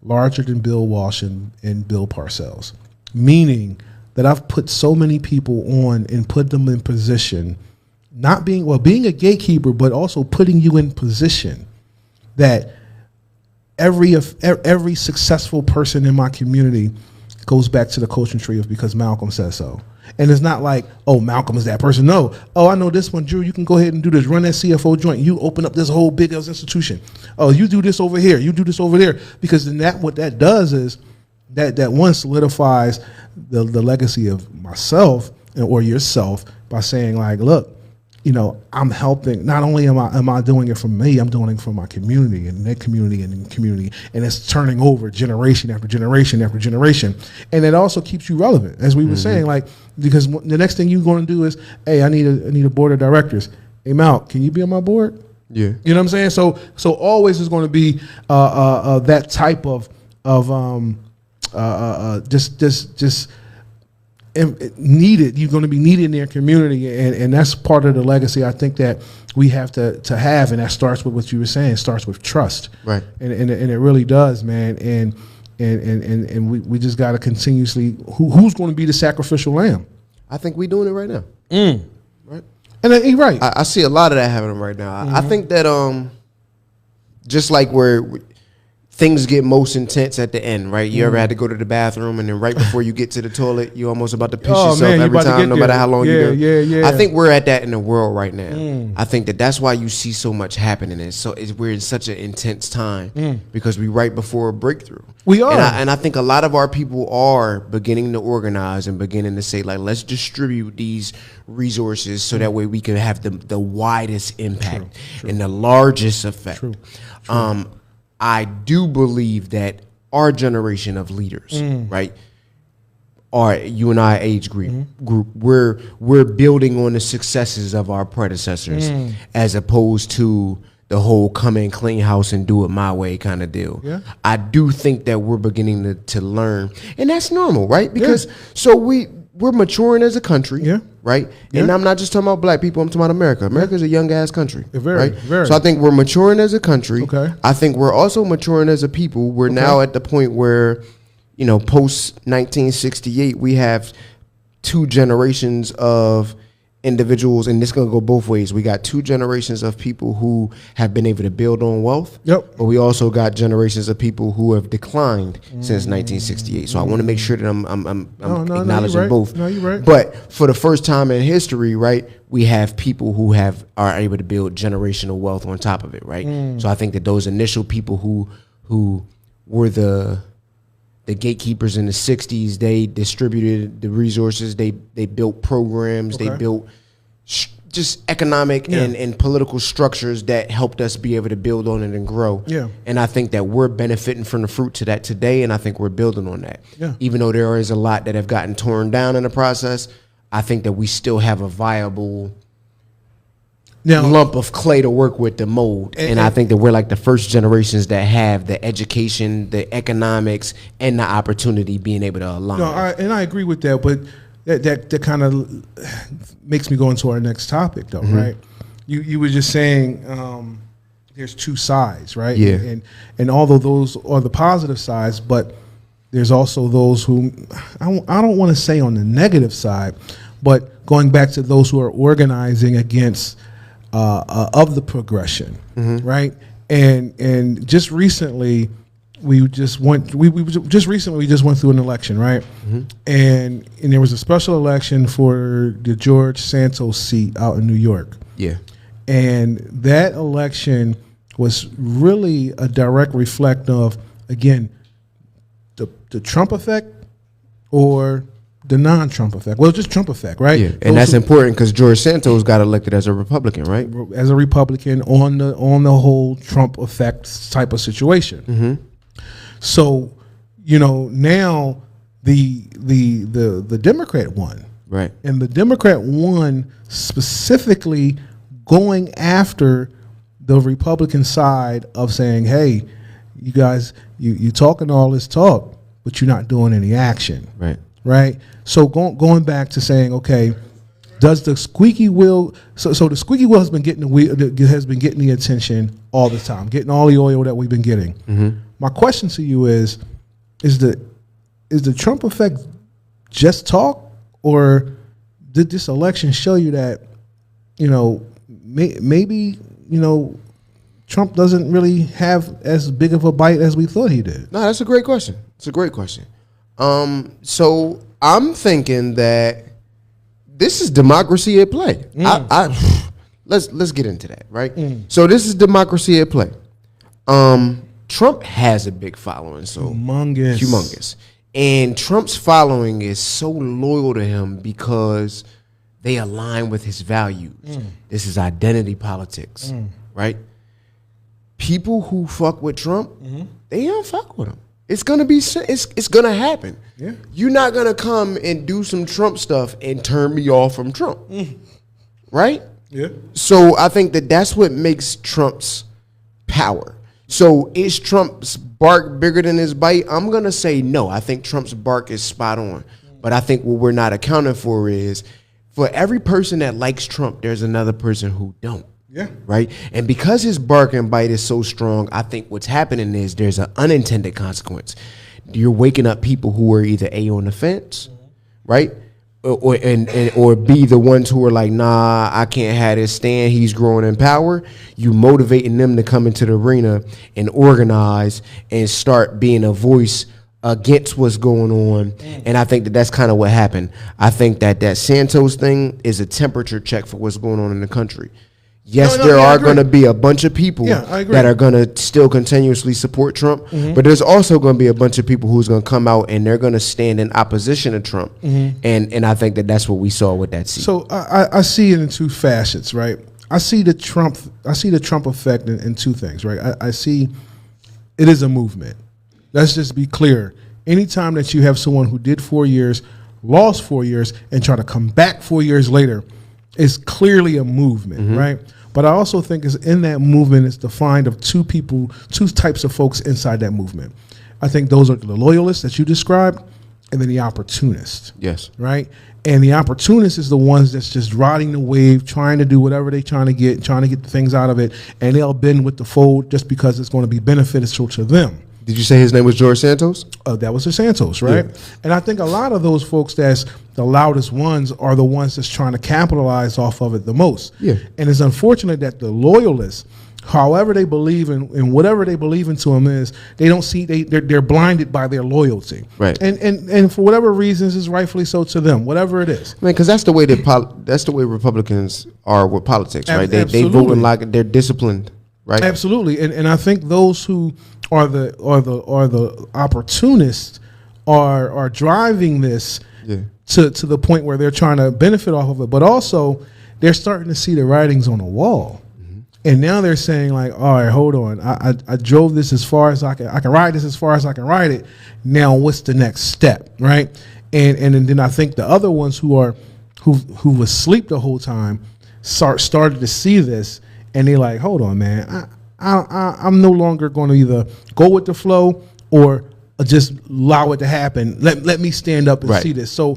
larger than Bill Walsh and Bill Parcells, meaning that I've put so many people on and put them in position, being a gatekeeper, but also putting you in position that every successful person in my community goes back to the coaching tree of because Malcolm says so. And it's not like, oh, Malcolm is that person. No. Oh, I know this one, Drew. You can go ahead and do this. Run that CFO joint. You open up this whole big institution. Oh, you do this over here. You do this over there. Because then what that does is that one solidifies the legacy of myself or yourself by saying like, look, I'm helping. Not only am I doing it for me, I'm doing it for my community and their community and the community, and it's turning over generation after generation after generation, and it also keeps you relevant, as we were saying, like because the next thing you're going to do is, hey, I need a board of directors. Hey, Mal, can you be on my board? Yeah, you know what I'm saying. So always is going to be that type of just needed. You're going to be needed in their community, and that's part of the legacy I think that we have to have, and that starts with what you were saying. It starts with trust, right? And it really does, man. And we just got to continuously who's going to be the sacrificial lamb? I think we're doing it right now, right? And you're right. I see a lot of that happening right now. I think that just like where things get most intense at the end, right? You ever had to go to the bathroom and then right before you get to the toilet, you're almost about to piss yourself every time, no matter how long you go. Yeah. I think we're at that in the world right now. I think that's why you see so much happening. We're in such an intense time because we're right before a breakthrough. We are. And I think a lot of our people are beginning to organize and beginning to say, like, let's distribute these resources so that way we can have the widest impact and the largest effect. True. I do believe that our generation of leaders, right, are you and I age group. We're building on the successes of our predecessors, as opposed to the whole come and clean house and do it my way kind of deal. Yeah. I do think that we're beginning to learn, and that's normal, right? Because we're maturing as a country, right? Yeah. And I'm not just talking about black people, I'm talking about America. America's a young ass country, right? Very. So I think we're maturing as a country. Okay. I think we're also maturing as a people. We're now at the point where, post 1968, we have two generations of individuals, and this is going to go both ways. We got two generations of people who have been able to build on wealth, but we also got generations of people who have declined since 1968. So I want to make sure that I'm acknowledging both. No, you're right. But for the first time in history, right, we have people who are able to build generational wealth on top of it, right? So I think that those initial people who were the gatekeepers in the 60s, they distributed the resources, they built programs, they built just economic and political structures that helped us be able to build on it and grow. Yeah. And I think that we're benefiting from the fruit to that today, and I think we're building on that. Yeah. Even though there is a lot that have gotten torn down in the process, I think that we still have a viable lump of clay to work with to mold. And I think that we're like the first generations that have the education, the economics, and the opportunity being able to align. No, I agree with that, but that kind of makes me go into our next topic, though, right? You were just saying there's two sides, right? Yeah. And although those are the positive sides, but there's also those who, I don't want to say on the negative side, but going back to those who are organizing against of the progression, right? And just recently, we just went through an election, right? And there was a special election for the George Santos seat out in New York. Yeah. And that election was really a direct reflect of, again, the Trump effect or the non-Trump effect. Well, just Trump effect, right? Yeah, and that's important because George Santos got elected as a Republican, right? As a Republican on the whole Trump effect type of situation. So, now the Democrat won, right? And the Democrat won specifically going after the Republican side of saying, "Hey, you guys, you talking all this talk, but you're not doing any action." Right. So going back to saying, okay, does the squeaky wheel? So the squeaky wheel has been getting the attention all the time, getting all the oil that we've been getting. My question to you is the Trump effect just talk, or did this election show you that maybe Trump doesn't really have as big of a bite as we thought he did? No, that's a great question. It's a great question. So I'm thinking that this is democracy at play. Let's get into that, right? So this is democracy at play. Trump has a big following, so humongous. And Trump's following is so loyal to him because they align with his values. This is identity politics, right? People who fuck with Trump, they don't fuck with him. It's gonna be, it's gonna happen. Yeah. You're not gonna come and do some Trump stuff and turn me off from Trump, right? Yeah. So I think that that's what makes Trump's power. So is Trump's bark bigger than his bite? I'm gonna say no. I think Trump's bark is spot on, but I think what we're not accounting for is for every person that likes Trump, there's another person who don't. Yeah. Right. And because his bark and bite is so strong, I think what's happening is there's an unintended consequence. You're waking up people who are either A, on the fence, right? Or B, the ones who are like, nah, I can't have this stand. He's growing in power. You motivating them to come into the arena and organize and start being a voice against what's going on. And I think that that's kind of what happened. I think that Santos thing is a temperature check for what's going on in the country. Yes, there are going to be a bunch of people that are going to still continuously support Trump, but there's also going to be a bunch of people who's going to come out and they're going to stand in opposition to Trump, and I think that that's what we saw with that seat. So I see it in two facets, right? I see the Trump effect in two things, right? I see it is a movement. Let's just be clear. Anytime that you have someone who did 4 years, lost 4 years, and try to come back 4 years later, it's clearly a movement, right? But I also think is in that movement is defined of two types of folks inside that movement. I think those are the loyalists that you described, and then the opportunists. Yes. Right? And the opportunists is the ones that's just riding the wave, trying to do whatever they're trying to get the things out of it, and they'll bend with the fold just because it's going to be beneficial to them. Did you say his name was George Santos? That was the Santos, right? Yeah. And I think a lot of those folks that's the loudest ones are the ones that's trying to capitalize off of it the most. Yeah. And it's unfortunate that the loyalists, however they believe in whatever they believe into them is, they don't see they're blinded by their loyalty. Right. And for whatever reasons is rightfully so to them, whatever it is. I mean, because that's the way Republicans are with politics, right? They vote like they're disciplined, right? Absolutely. And I think those who are the opportunists are driving this to the point where they're trying to benefit off of it, but also they're starting to see the writings on the wall. And now they're saying like, all right, hold on. I drove this as far as I can ride this as far as I can ride it. Now what's the next step, right? And then I think the other ones who was asleep the whole time started to see this, and they're like, hold on, man. I'm no longer going to either go with the flow or just allow it to happen. Let me stand up and see this. So,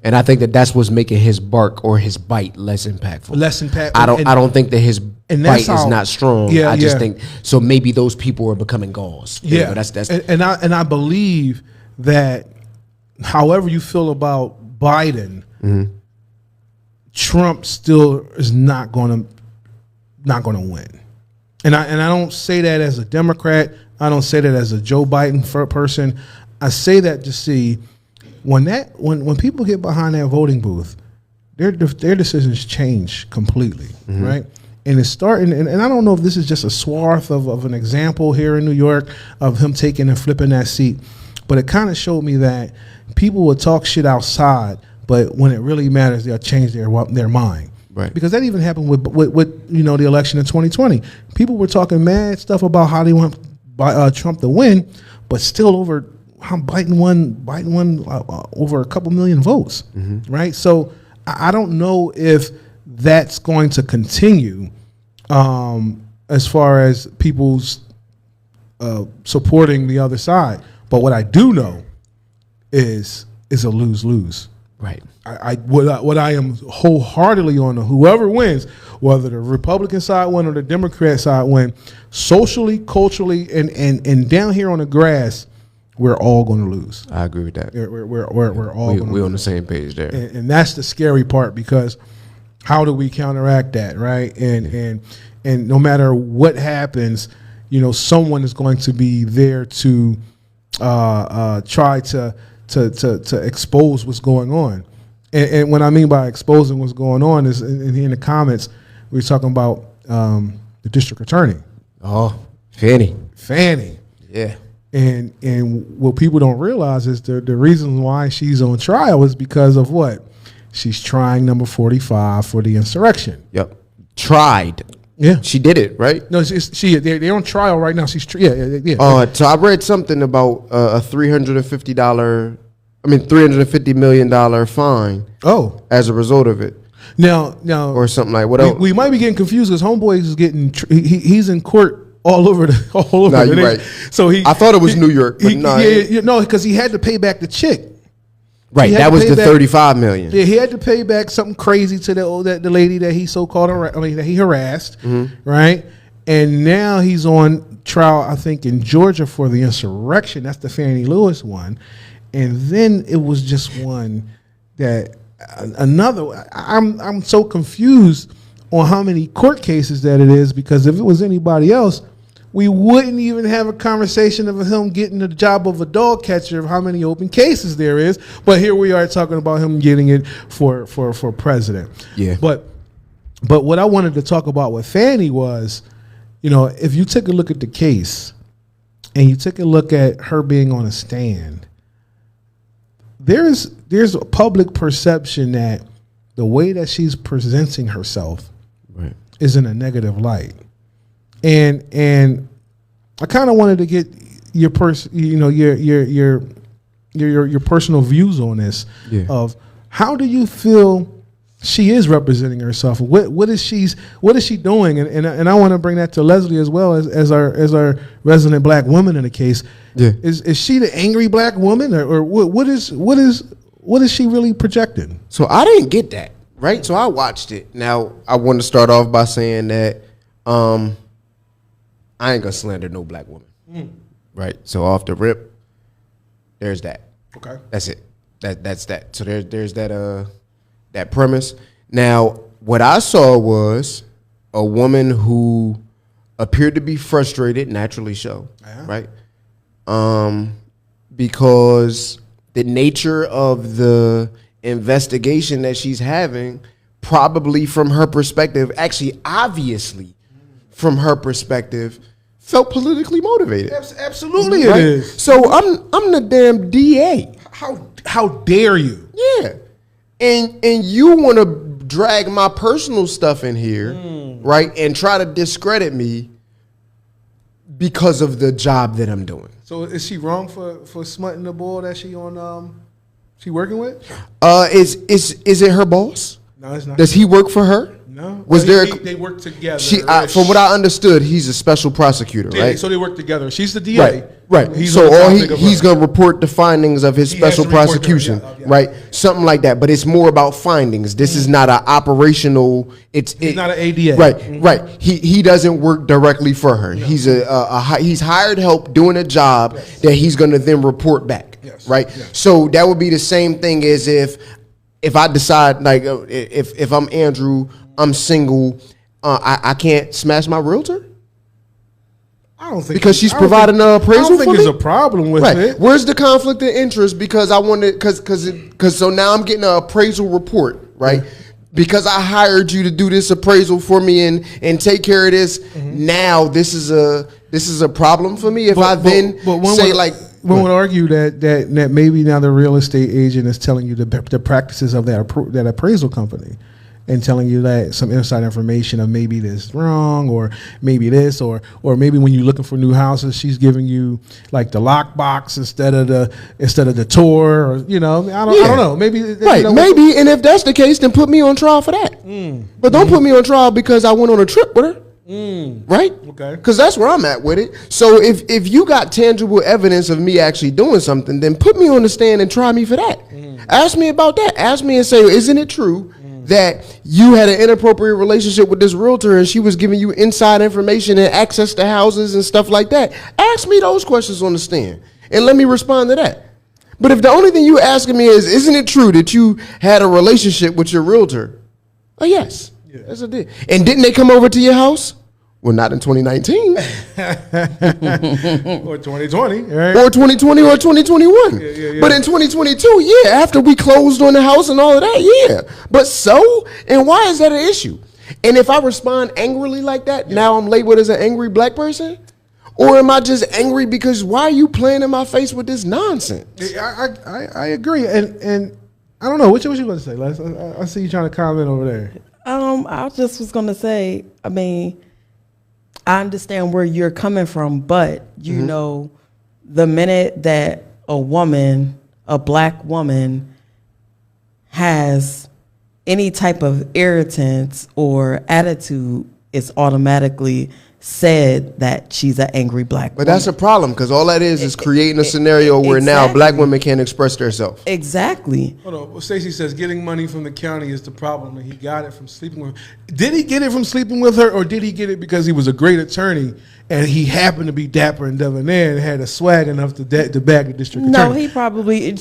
and I think that that's what's making his bark or his bite less impactful. I don't think that his bite is not strong. I just think so. Maybe those people are becoming gauze. Yeah, that's and I believe that however you feel about Biden, Trump still is not going to win. And I don't say that as a Democrat. I don't say that as a Joe Biden person. I say that to see when people get behind that voting booth, their decisions change completely, right? And it's starting. And I don't know if this is just a swath of an example here in New York of him taking and flipping that seat, but it kind of showed me that people will talk shit outside, but when it really matters, they'll change their mind. Right. Because that even happened with the election in 2020. People were talking mad stuff about how they want Trump to win, but still over how Biden won over a couple million votes, right? So I don't know if that's going to continue as far as people's supporting the other side. But what I do know is a lose-lose. Right. What I am wholeheartedly on whoever wins, whether the Republican side win or the Democrat side win, socially, culturally, and down here on the grass, we're all going to lose. I agree with that. We're all going to lose. We're on the same page there. And that's the scary part, because how do we counteract that, right? And no matter what happens, someone is going to be there to try to to expose what's going on. And what I mean by exposing what's going on is in the comments, we're talking about the district attorney. Oh, Fanni. Yeah. And what people don't realize is the reason why she's on trial is because of what? She's trying number 45 for the insurrection. Yep. Tried. Yeah. She did it, right? No, they're on trial right now. So I read something about a $350 million fine. Oh. As a result of it. Now, or something like what else? We might be getting confused because Homeboy is getting he's in court all over. No, you're right. So I thought it was New York, but no, because he had to pay back the chick. Right, that was the $35 million. Yeah, he had to pay back something crazy to the lady that he that he harassed, right? And now he's on trial, I think, in Georgia for the insurrection. That's the Fannie Lewis one, and then it was just one that another. I'm so confused on how many court cases that it is, because if it was anybody else, we wouldn't even have a conversation of him getting the job of a dog catcher of how many open cases there is. But here we are talking about him getting it for president. Yeah. But what I wanted to talk about with Fanni was, if you take a look at the case and you take a look at her being on a stand, there's a public perception that the way that she's presenting herself is in a negative light. And I kind of wanted to get your your personal views on this, of how do you feel she is representing herself? What is she doing? And I want to bring that to Leslie as well as our resident black woman in the case. Yeah. Is she the angry black woman, or what is she really projecting? So I didn't get that, right? So I watched it. Now I want to start off by saying that I ain't gonna slander no black woman, right? So off the rip, there's that. Okay, that's it. That's that. So there's that premise. Now, what I saw was a woman who appeared to be frustrated, naturally so, right? Because the nature of the investigation that she's having, probably from her perspective, actually obviously from her perspective, felt politically motivated. Absolutely, right? It is. So I'm the damn DA. How dare you? Yeah, and you want to drag my personal stuff in here, right? And try to discredit me because of the job that I'm doing. So is she wrong for smutting the bull that she on she working with? Is it her boss? No, it's not. Does he work for her? No. Was they work together? From what I understood, he's a special prosecutor, right? So they work together. She's the DA. Right. He's going to report the findings of his special prosecution, right? Something like that. But it's more about findings. This is not an operational. It's not an ADA. Right. Right. He doesn't work directly for her. No. He's he's hired help doing a job that he's going to then report back. Yes. Right. Yes. So that would be the same thing as if I decide, like, if I'm Andrew, I'm single, I can't smash my realtor? I don't think, because she's providing an appraisal. I don't think for there's me? A problem with it. Where's the conflict of interest? Because I wanted, because so now I'm getting an appraisal report, right? Because I hired you to do this appraisal for me and take care of this. Now this is a problem for me if one would argue that maybe now the real estate agent is telling you the practices of that appraisal company, and telling you that some inside information of maybe this wrong, or maybe this, or maybe when you're looking for new houses, she's giving you like the lockbox instead of the tour, or I don't know, maybe maybe. And if that's the case, then put me on trial for that. But don't put me on trial because I went on a trip with her. Right? Okay. Because that's where I'm at with it. So if you got tangible evidence of me actually doing something, then put me on the stand and try me for that. Ask me about that. Ask me and say, isn't it true that you had an inappropriate relationship with this realtor and she was giving you inside information and access to houses and stuff like that? Ask me those questions on the stand and let me respond to that. But if the only thing you asking me is, isn't it true that you had a relationship with your realtor? Oh, yes. Yes, I did. And didn't they come over to your house Well, not in 2019. Or 2020, right? Or 2020 or 2021. Yeah. But in 2022, yeah, after we closed on the house and all of that, yeah. But so, and why is that an issue? And if I respond angrily like that, now I'm labeled as an angry black person? Or am I just angry because why are you playing in my face with this nonsense? I agree. And I don't know. What you going to say, Les? I see you trying to comment over there. I just was going to say, I mean, I understand where you're coming from, but you know, the minute that a black woman has any type of irritants or attitude, it's automatically said that she's an angry black woman. But that's a problem, because all that is creating a scenario where now black women can't express themselves. Exactly. Hold on. Well, Stacey says getting money from the county is the problem, and he got it from sleeping with her. Did he get it from sleeping with her, or did he get it because he was a great attorney and he happened to be dapper and debonair and had a swag enough to bag a district attorney? No, he probably...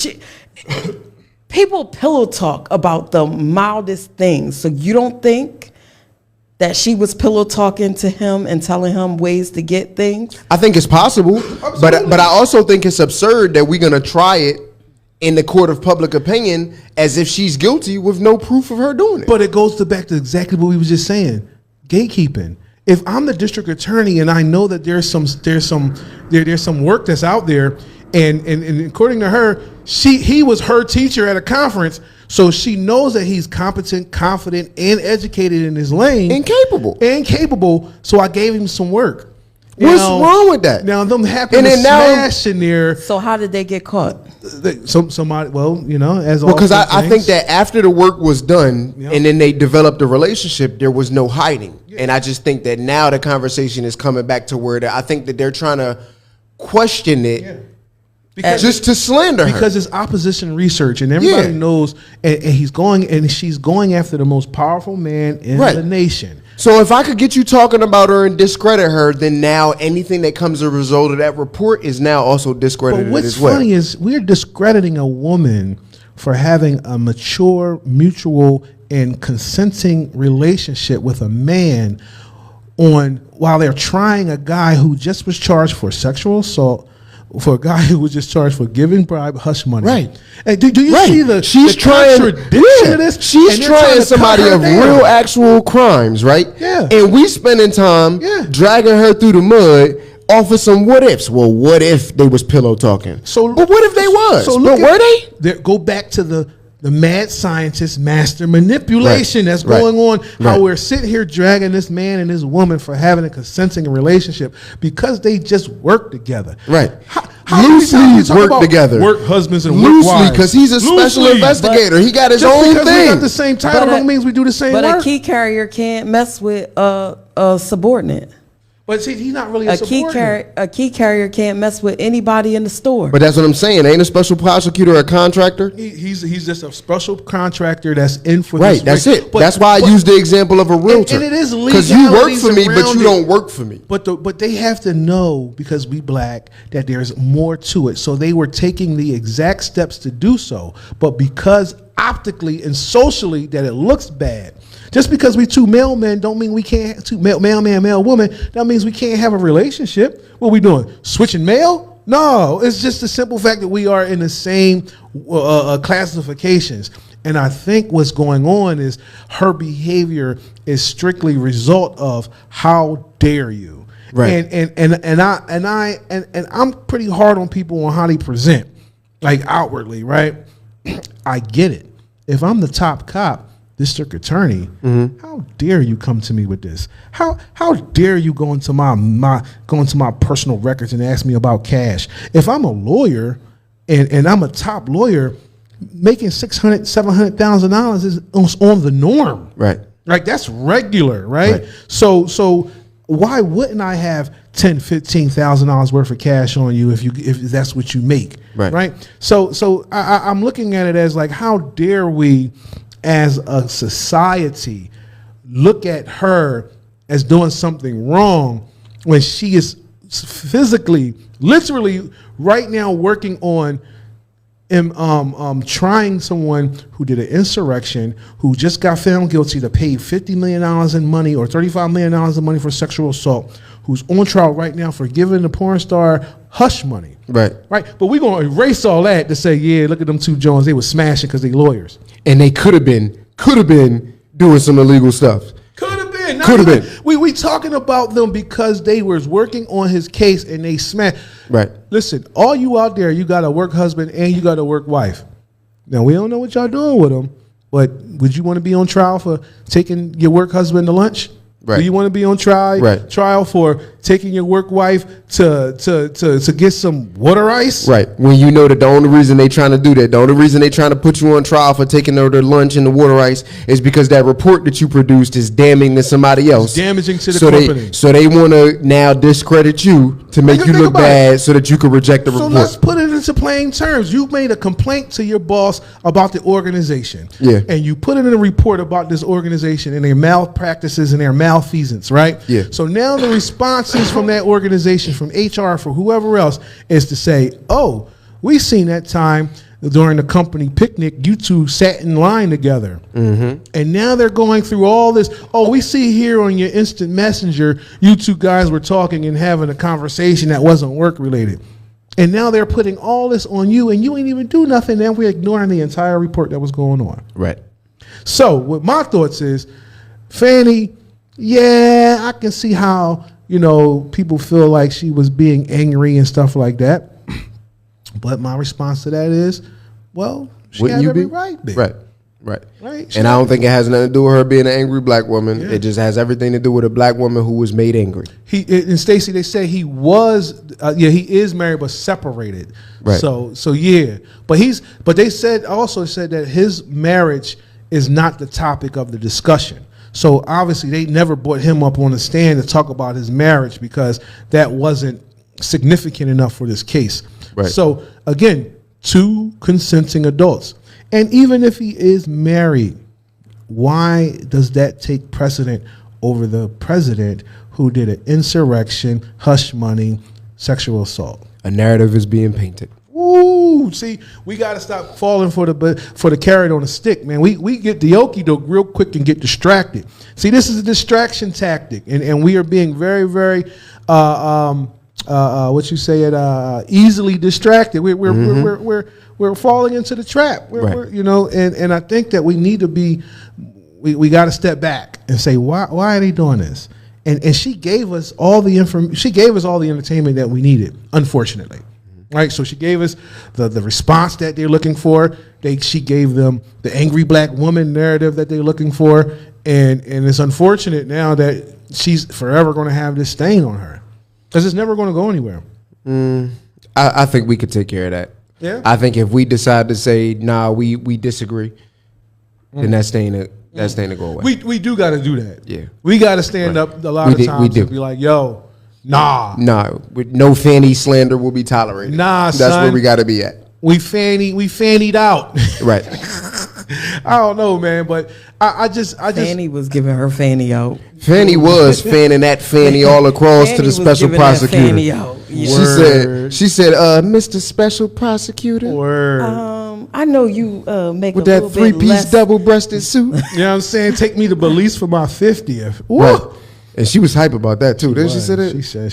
People pillow talk about the mildest things, so you don't think that she was pillow talking to him and telling him ways to get things? I think it's possible, but I also think it's absurd that we're going to try it in the court of public opinion as if she's guilty with no proof of her doing it. But it goes back to exactly what we was just saying, gatekeeping. If I'm the district attorney and I know that there's some work that's out there, and according to her, he was her teacher at a conference, so she knows that he's competent, confident, and educated in his lane. And capable. So I gave him some work. What's wrong with that? Now them happen to smash in there. So how did they get caught? Somebody, as because I think that after the work was done, and then they developed a relationship, there was no hiding. Yeah. And I just think that now the conversation is coming back to where I think that they're trying to question it. Yeah. Because just to slander her. Because it's opposition research, and everybody knows, and she's going after the most powerful man in the nation. So if I could get you talking about her and discredit her, then now anything that comes as a result of that report is now also discredited as well. But what's funny is we're discrediting a woman for having a mature, mutual, and consenting relationship with a man while they're trying a guy who just was charged for sexual assault, for a guy who was just charged for giving bribe hush money. Right. And do you see the contradiction of this? She's trying somebody of real actual crimes, right? Yeah. And we spending time dragging her through the mud off of some what ifs. Well, what if they was pillow talking? But what if they was? But were they? Go back to the mad scientist master manipulation that's going on. How we're sitting here dragging this man and this woman for having a consenting relationship because they just work together. Right. How loosely work together. Work husbands and loosely, work wives. Because he's a special investigator. He got his own thing. Just because we got the same title don't mean we do the same work. But a key carrier can't mess with a subordinate. But see, he's not really a subordinate. A key carrier can't mess with anybody in the store. But that's what I'm saying. Ain't a special prosecutor a contractor? He's just a special contractor that's in for this. Right, that's it. That's why I used the example of a realtor. And it is legal. Because you work for me, but you don't work for me. But they have to know, because we black, that there's more to it. So they were taking the exact steps to do so. But because optically and socially that it looks bad. Just because we two male men don't mean we can't, two male man, male woman, that means we can't have a relationship. What are we doing? Switching male? No, it's just the simple fact that we are in the same classifications. And I think what's going on is her behavior is strictly result of how dare you. Right. And I'm pretty hard on people on how they present, like outwardly, right? I get it. If I'm the top cop, district attorney, how dare you come to me with this? How dare you go into my personal records and ask me about cash? If I'm a lawyer and I'm a top lawyer, making $600,000, $700,000 is on the norm. Right. Like that's regular, right? So why wouldn't I have $10,000, $15,000 worth of cash on you if that's what you make? Right. So I'm looking at it as like, how dare we as a society look at her as doing something wrong when she is physically, literally right now working on trying someone who did an insurrection, who just got found guilty to pay $50 million in money or $35 million in money for sexual assault, who's on trial right now for giving the porn star hush money. Right. But we're going to erase all that to say, yeah, look at them two Jones. They were smashing because they lawyers. And they could have been doing some illegal stuff. Could have been. Could have been. We talking about them because they was working on his case and they smashed. Right. Listen, all you out there, you got a work husband and you got a work wife. Now, we don't know what y'all doing with them, but would you want to be on trial for taking your work husband to lunch? Right. Do you want to be on trial for taking your work wife to get some water ice? Right. When you know that the only reason they trying to do that, the only reason they trying to put you on trial for taking her to lunch and the water ice is because that report that you produced is damning to somebody else. It's damaging to the company. So they want to now discredit you to make you look bad so that you can reject the report. So let's put it into plain terms. You made a complaint to your boss about the organization. Yeah. And you put it in a report about this organization and their malpractices and their malfeasance, right? Yeah. So now the responses from that organization, from HR, for whoever else, is to say, oh, we seen that time during the company picnic, you two sat in line together. Mm-hmm. And now they're going through all this. Oh, we see here on your instant messenger, you two guys were talking and having a conversation that wasn't work related. And now they're putting all this on you and you ain't even do nothing. Now we're ignoring the entire report that was going on. Right. So what my thoughts is, Fanni, yeah, I can see how, people feel like she was being angry and stuff like that. But my response to that is, well, she Wouldn't has you every be? right, baby. Right. Right. And I don't think it has nothing to do with her being an angry black woman. Yeah. It just has everything to do with a black woman who was made angry. And Stacey, they say he was, he is married but separated. Right. So yeah, but they also said that his marriage is not the topic of the discussion. So obviously they never brought him up on the stand to talk about his marriage because that wasn't significant enough for this case. Right. So again, two consenting adults. And even if he is married, why does that take precedent over the president who did an insurrection, hush money, sexual assault? A narrative is being painted. Ooh, see, we got to stop falling for the carrot on the stick, man. We get the okie doke real quick and get distracted. See, this is a distraction tactic, and we are being very, very easily distracted. We're falling into the trap. And I think that we need to be, we got to step back and say, why are they doing this? And she gave us all the information. She gave us all the entertainment that we needed, unfortunately. Right, so she gave us the response that they're looking for. She gave them the angry black woman narrative that they're looking for, and it's unfortunate now that she's forever going to have this stain on her because it's never going to go anywhere. I think we could take care of that. Yeah, I think if we decide to say nah, we disagree, then that stain to go away. We do got to do that. Yeah, we got to stand up a lot of times and be like, yo. Nah, with no Fanni slander will be tolerated. Nah, that's where we got to be at. We fannied out. Right. I don't know, man, but I just Fanni was giving her fanny out. Fanni was fanning that Fanni all across Fanni to the was special giving that prosecutor. fanny out. Yeah. She said, Mr. Special Prosecutor. Word. I know you make with a that little bit 3-piece less. double-breasted suit. You know what I'm saying? Take me to Belize for my 50th. Right. And she was hype about that too. Didn't she say that?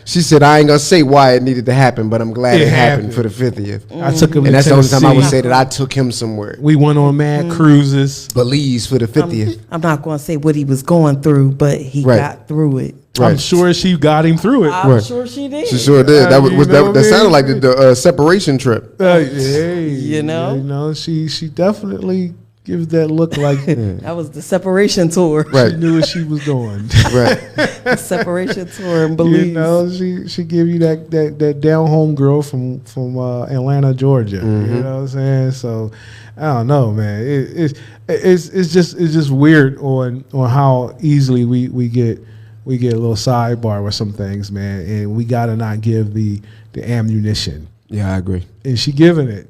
She said I ain't gonna say why it needed to happen, but I'm glad it happened for the 50th. I took him, and that's the only time I would Tennessee. say that I took him somewhere. We went on mad cruises. Belize for the 50th. I'm not going to say what he was going through, but he got through it. Right. I'm sure she got him through it. I'm sure she did. She sure did. That You know what I that sounded mean? like the separation trip. You know? She definitely gives that look like That was the separation tour. Right. she knew what she was doing. Right. The separation tour in Belize. You know, she give you that down home girl from Atlanta, Georgia. You know what I'm saying? So I don't know, man. It's just weird on how easily we get a little sidebar with some things, man, and we gotta not give the ammunition. Yeah, I agree. And she giving it.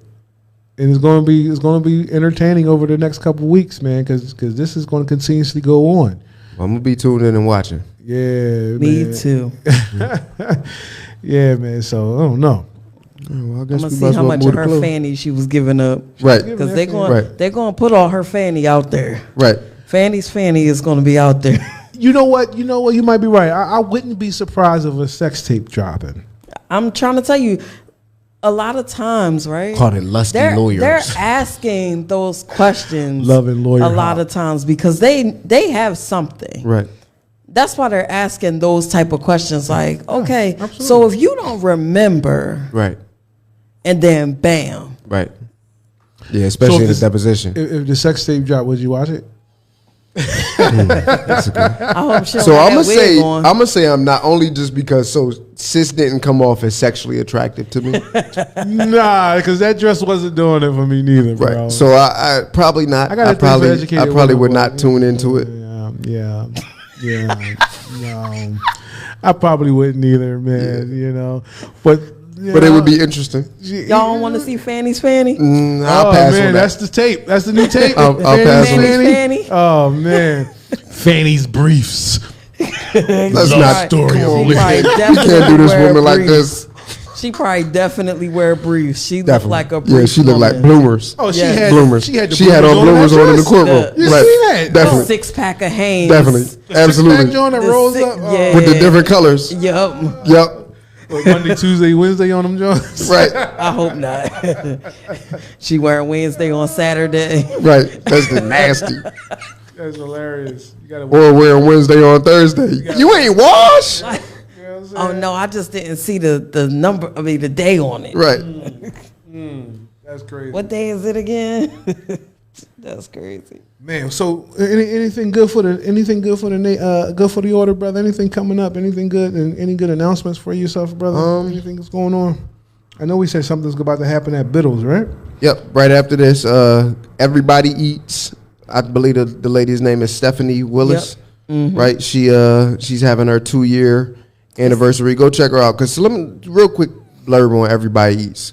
And it's going to be entertaining over the next couple of weeks, man, because this is going to continuously go on. I'm gonna be tuned in and watching. Yeah, Me man. too. Yeah, man. So I don't know. Well, I I'm guess gonna we see might as how well much move of the her clue. fanny she was giving up. Right. Because they're going Right. they're going to put all her fanny out there. Right. Fanny's fanny is going to be out there. You know what? You might be right. I wouldn't be surprised if a sex tape dropping. I'm trying to tell you, a lot of times, right? Call it lusty lawyers. They're asking those questions. Loving lawyer a lot hop. of times because they have something. Right. That's why they're asking those type of questions. Like, okay, absolutely. so if you don't remember, Right. and then bam, Right. Yeah, especially So in the if deposition. If the sex tape dropped, would you watch it? I hope she don't So have I'm that wig on. gonna say I'm not only just because sis didn't come off as sexually attractive to me. Nah, because that dress wasn't doing it for me neither, bro. Right. So I probably not. I got I a thing for probably educated would women, not but- tune into it. Yeah. No, I probably wouldn't either, man. You know, but But it would be interesting. Y'all don't want to see Fanny's fanny? I'll pass man, on that's that. the tape. That's the new tape. I'll pass on Fanny's it. fanny? Oh man, Fanny's briefs. Let's Love not story of She Lee. probably You can't definitely do this wear woman like briefs. this. She probably definitely wear briefs. She looked Definitely. like a brief Yeah, she looked like woman. bloomers. Oh, she Yeah. had Bloomers. She had, the on bloomers that on in the dress. courtroom. You Right. see that? Definitely. 6-pack of Hanes. Definitely. Six-pack Absolutely. joint that The rolls six- up. yeah. With the different colors. Yup. Yep. Monday, Tuesday, Wednesday on them joints. Right. I hope not. She wearing Wednesday on Saturday. Right. That's the nasty. That's hilarious. You gotta Or wearing Wednesday on Thursday. You ain't washed. Oh no, I just didn't see the number. I mean the day on it. Right. That's crazy. What day is it again? That's crazy. Man, so anything good for the good for the order, brother? Anything coming up? Anything good and any good announcements for yourself, brother? Anything that's going on? I know we said something's about to happen at Biddles, right? Yep. Right after this, Everybody Eats. I believe the lady's name is Stephanie Willis. Right. She's having her 2-year anniversary. Go check her out. Cause let me real quick blurb on Everybody Eats.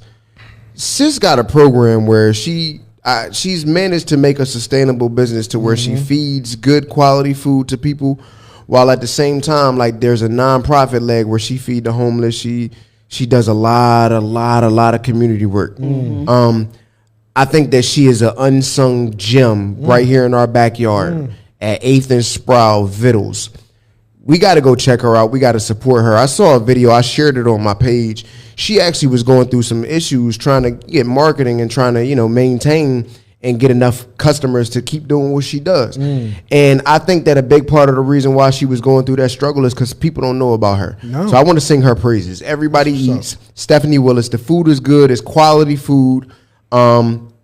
Sis got a program where she's managed to make a sustainable business to where she feeds good quality food to people, while at the same time, like there's a nonprofit leg where she feed the homeless. She does a lot of community work. I think that she is an unsung gem right here in our backyard at 8th and Sproul Vittles. We got to go check her out. We got to support her. I saw a video. I shared it on my page. She actually was going through some issues trying to get marketing and trying to, maintain and get enough customers to keep doing what she does. And I think that a big part of the reason why she was going through that struggle is because people don't know about her. No. So I want to sing her praises. Everybody Eats. Stephanie Willis. The food is good. It's quality food.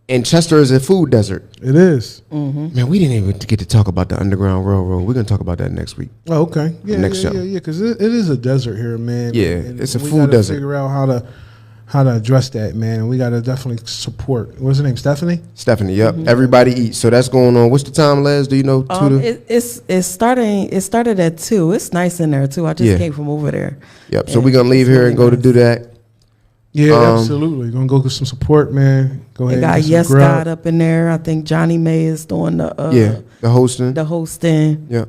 And Chester is a food desert. It is. Man, we didn't even get to talk about the Underground Railroad. We're going to talk about that next week. Oh, okay. Yeah, Next yeah, show. yeah, because it is a desert here, man. Yeah, And it's a we food gotta desert. Figure out how to address that, man. And we got to definitely support. What's her name? Stephanie. Stephanie, yep. Everybody Eats. So that's going on. What's the time, Les? Do you know? It started at 2. It's nice in there too. I just Yeah. came from over there. Yep. So we're going to leave here and go to do that. Yeah, absolutely. Gonna go get some support, man. Go They ahead. got and get some Yes grub. God up in there. I think Johnny May is doing the The hosting. the hosting. Yeah.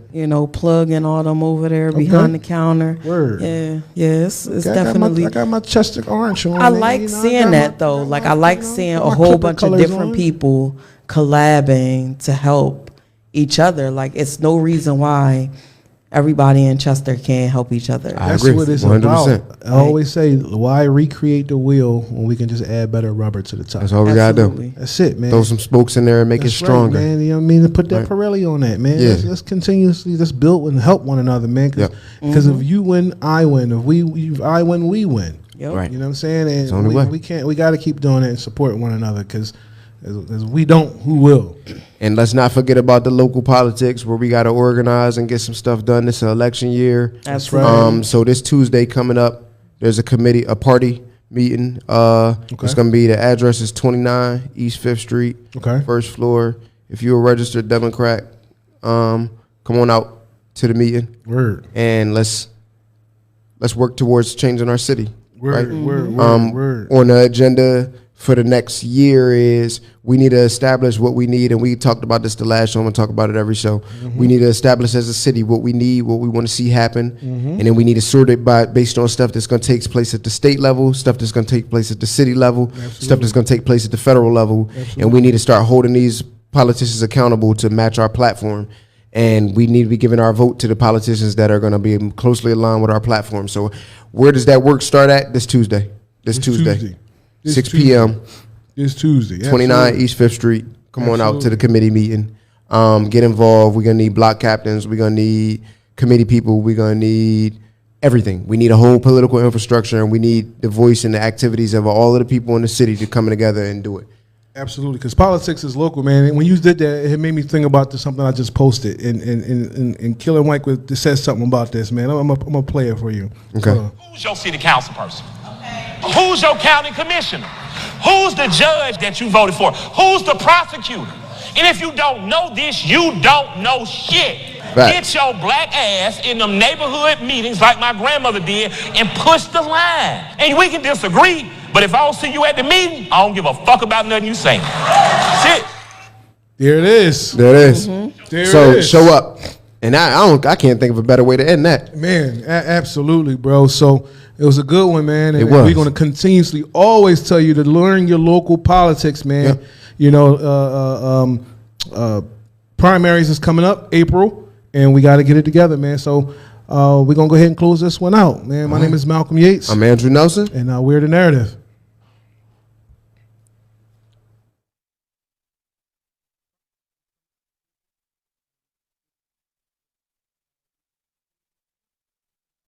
Plugging all them over there behind the counter. Word. Yeah, it's Okay, definitely. I got my Chester orange on. I man, like you know, seeing got that my- though. got Like my- I like you know, seeing got a my whole Clipper bunch of colors different on. people collabing to help each other. Like it's no reason why everybody in Chester can't help each other. I That's agree. what it's 100%. about. I always say, why recreate the wheel when we can just add better rubber to the top? That's all we got to do. Absolutely. That's it, man. Throw some spokes in there and make That's it stronger. right, man. You know what I mean? Put that Right. Pirelli on that, man. Yeah. Let's continuously just build and help one another, man. Because if you win, I win. If I win, we win. Yep. Right. You know what I'm saying? And the only way. we got to keep doing it and support one another because as we don't, who will? And let's not forget about the local politics where we got to organize and get some stuff done. This is an election year. That's right. So this Tuesday coming up, there's a party meeting. It's going to be, the address is 29 East 5th Street, Okay. first floor. If you're a registered Democrat, come on out to the meeting Word. and let's work towards changing our city. Word. Right. Word. Word. Word. On the agenda for the next year is we need to establish what we need, and we talked about this the last show. I'm gonna talk about it every show. We need to establish as a city what we need, what we want to see happen, and then we need to sort it based on stuff that's gonna take place at the state level, stuff that's gonna take place at the city level, stuff that's gonna take place at the federal level, and we need to start holding these politicians accountable to match our platform. And we need to be giving our vote to the politicians that are going to be closely aligned with our platform. So where does that work start at? This Tuesday. This Tuesday. 6 p.m. This Tuesday. 29 East 5th Street. Come on out to the committee meeting. Get involved. We're going to need block captains. We're going to need committee people. We're going to need everything. We need a whole political infrastructure, and we need the voice and the activities of all of the people in the city to come together and do it. Absolutely, because politics is local, man. And when you did that, it made me think about something I just posted. And Killer Mike says something about this, man. I'm gonna play it for you. Okay. Who's your city council person? Who's your county commissioner? Who's the judge that you voted for? Who's the prosecutor? And if you don't know this, you don't know shit. Right. Get your black ass in them neighborhood meetings like my grandmother did and push the line. And we can disagree, but if I don't see you at the meeting, I don't give a fuck about nothing you say. That's it. There it is. There it is. There So it is. show up. And I can't think of a better way to end that. Man, absolutely, bro. So it was a good one, man. And It was. we're going to continuously always tell you to learn your local politics, man. Yeah. You know, primaries is coming up, April, and we got to get it together, man. So we're going to go ahead and close this one out, man. My name is Malcolm Yates. I'm Andrew Nelson. And we're The Narrative.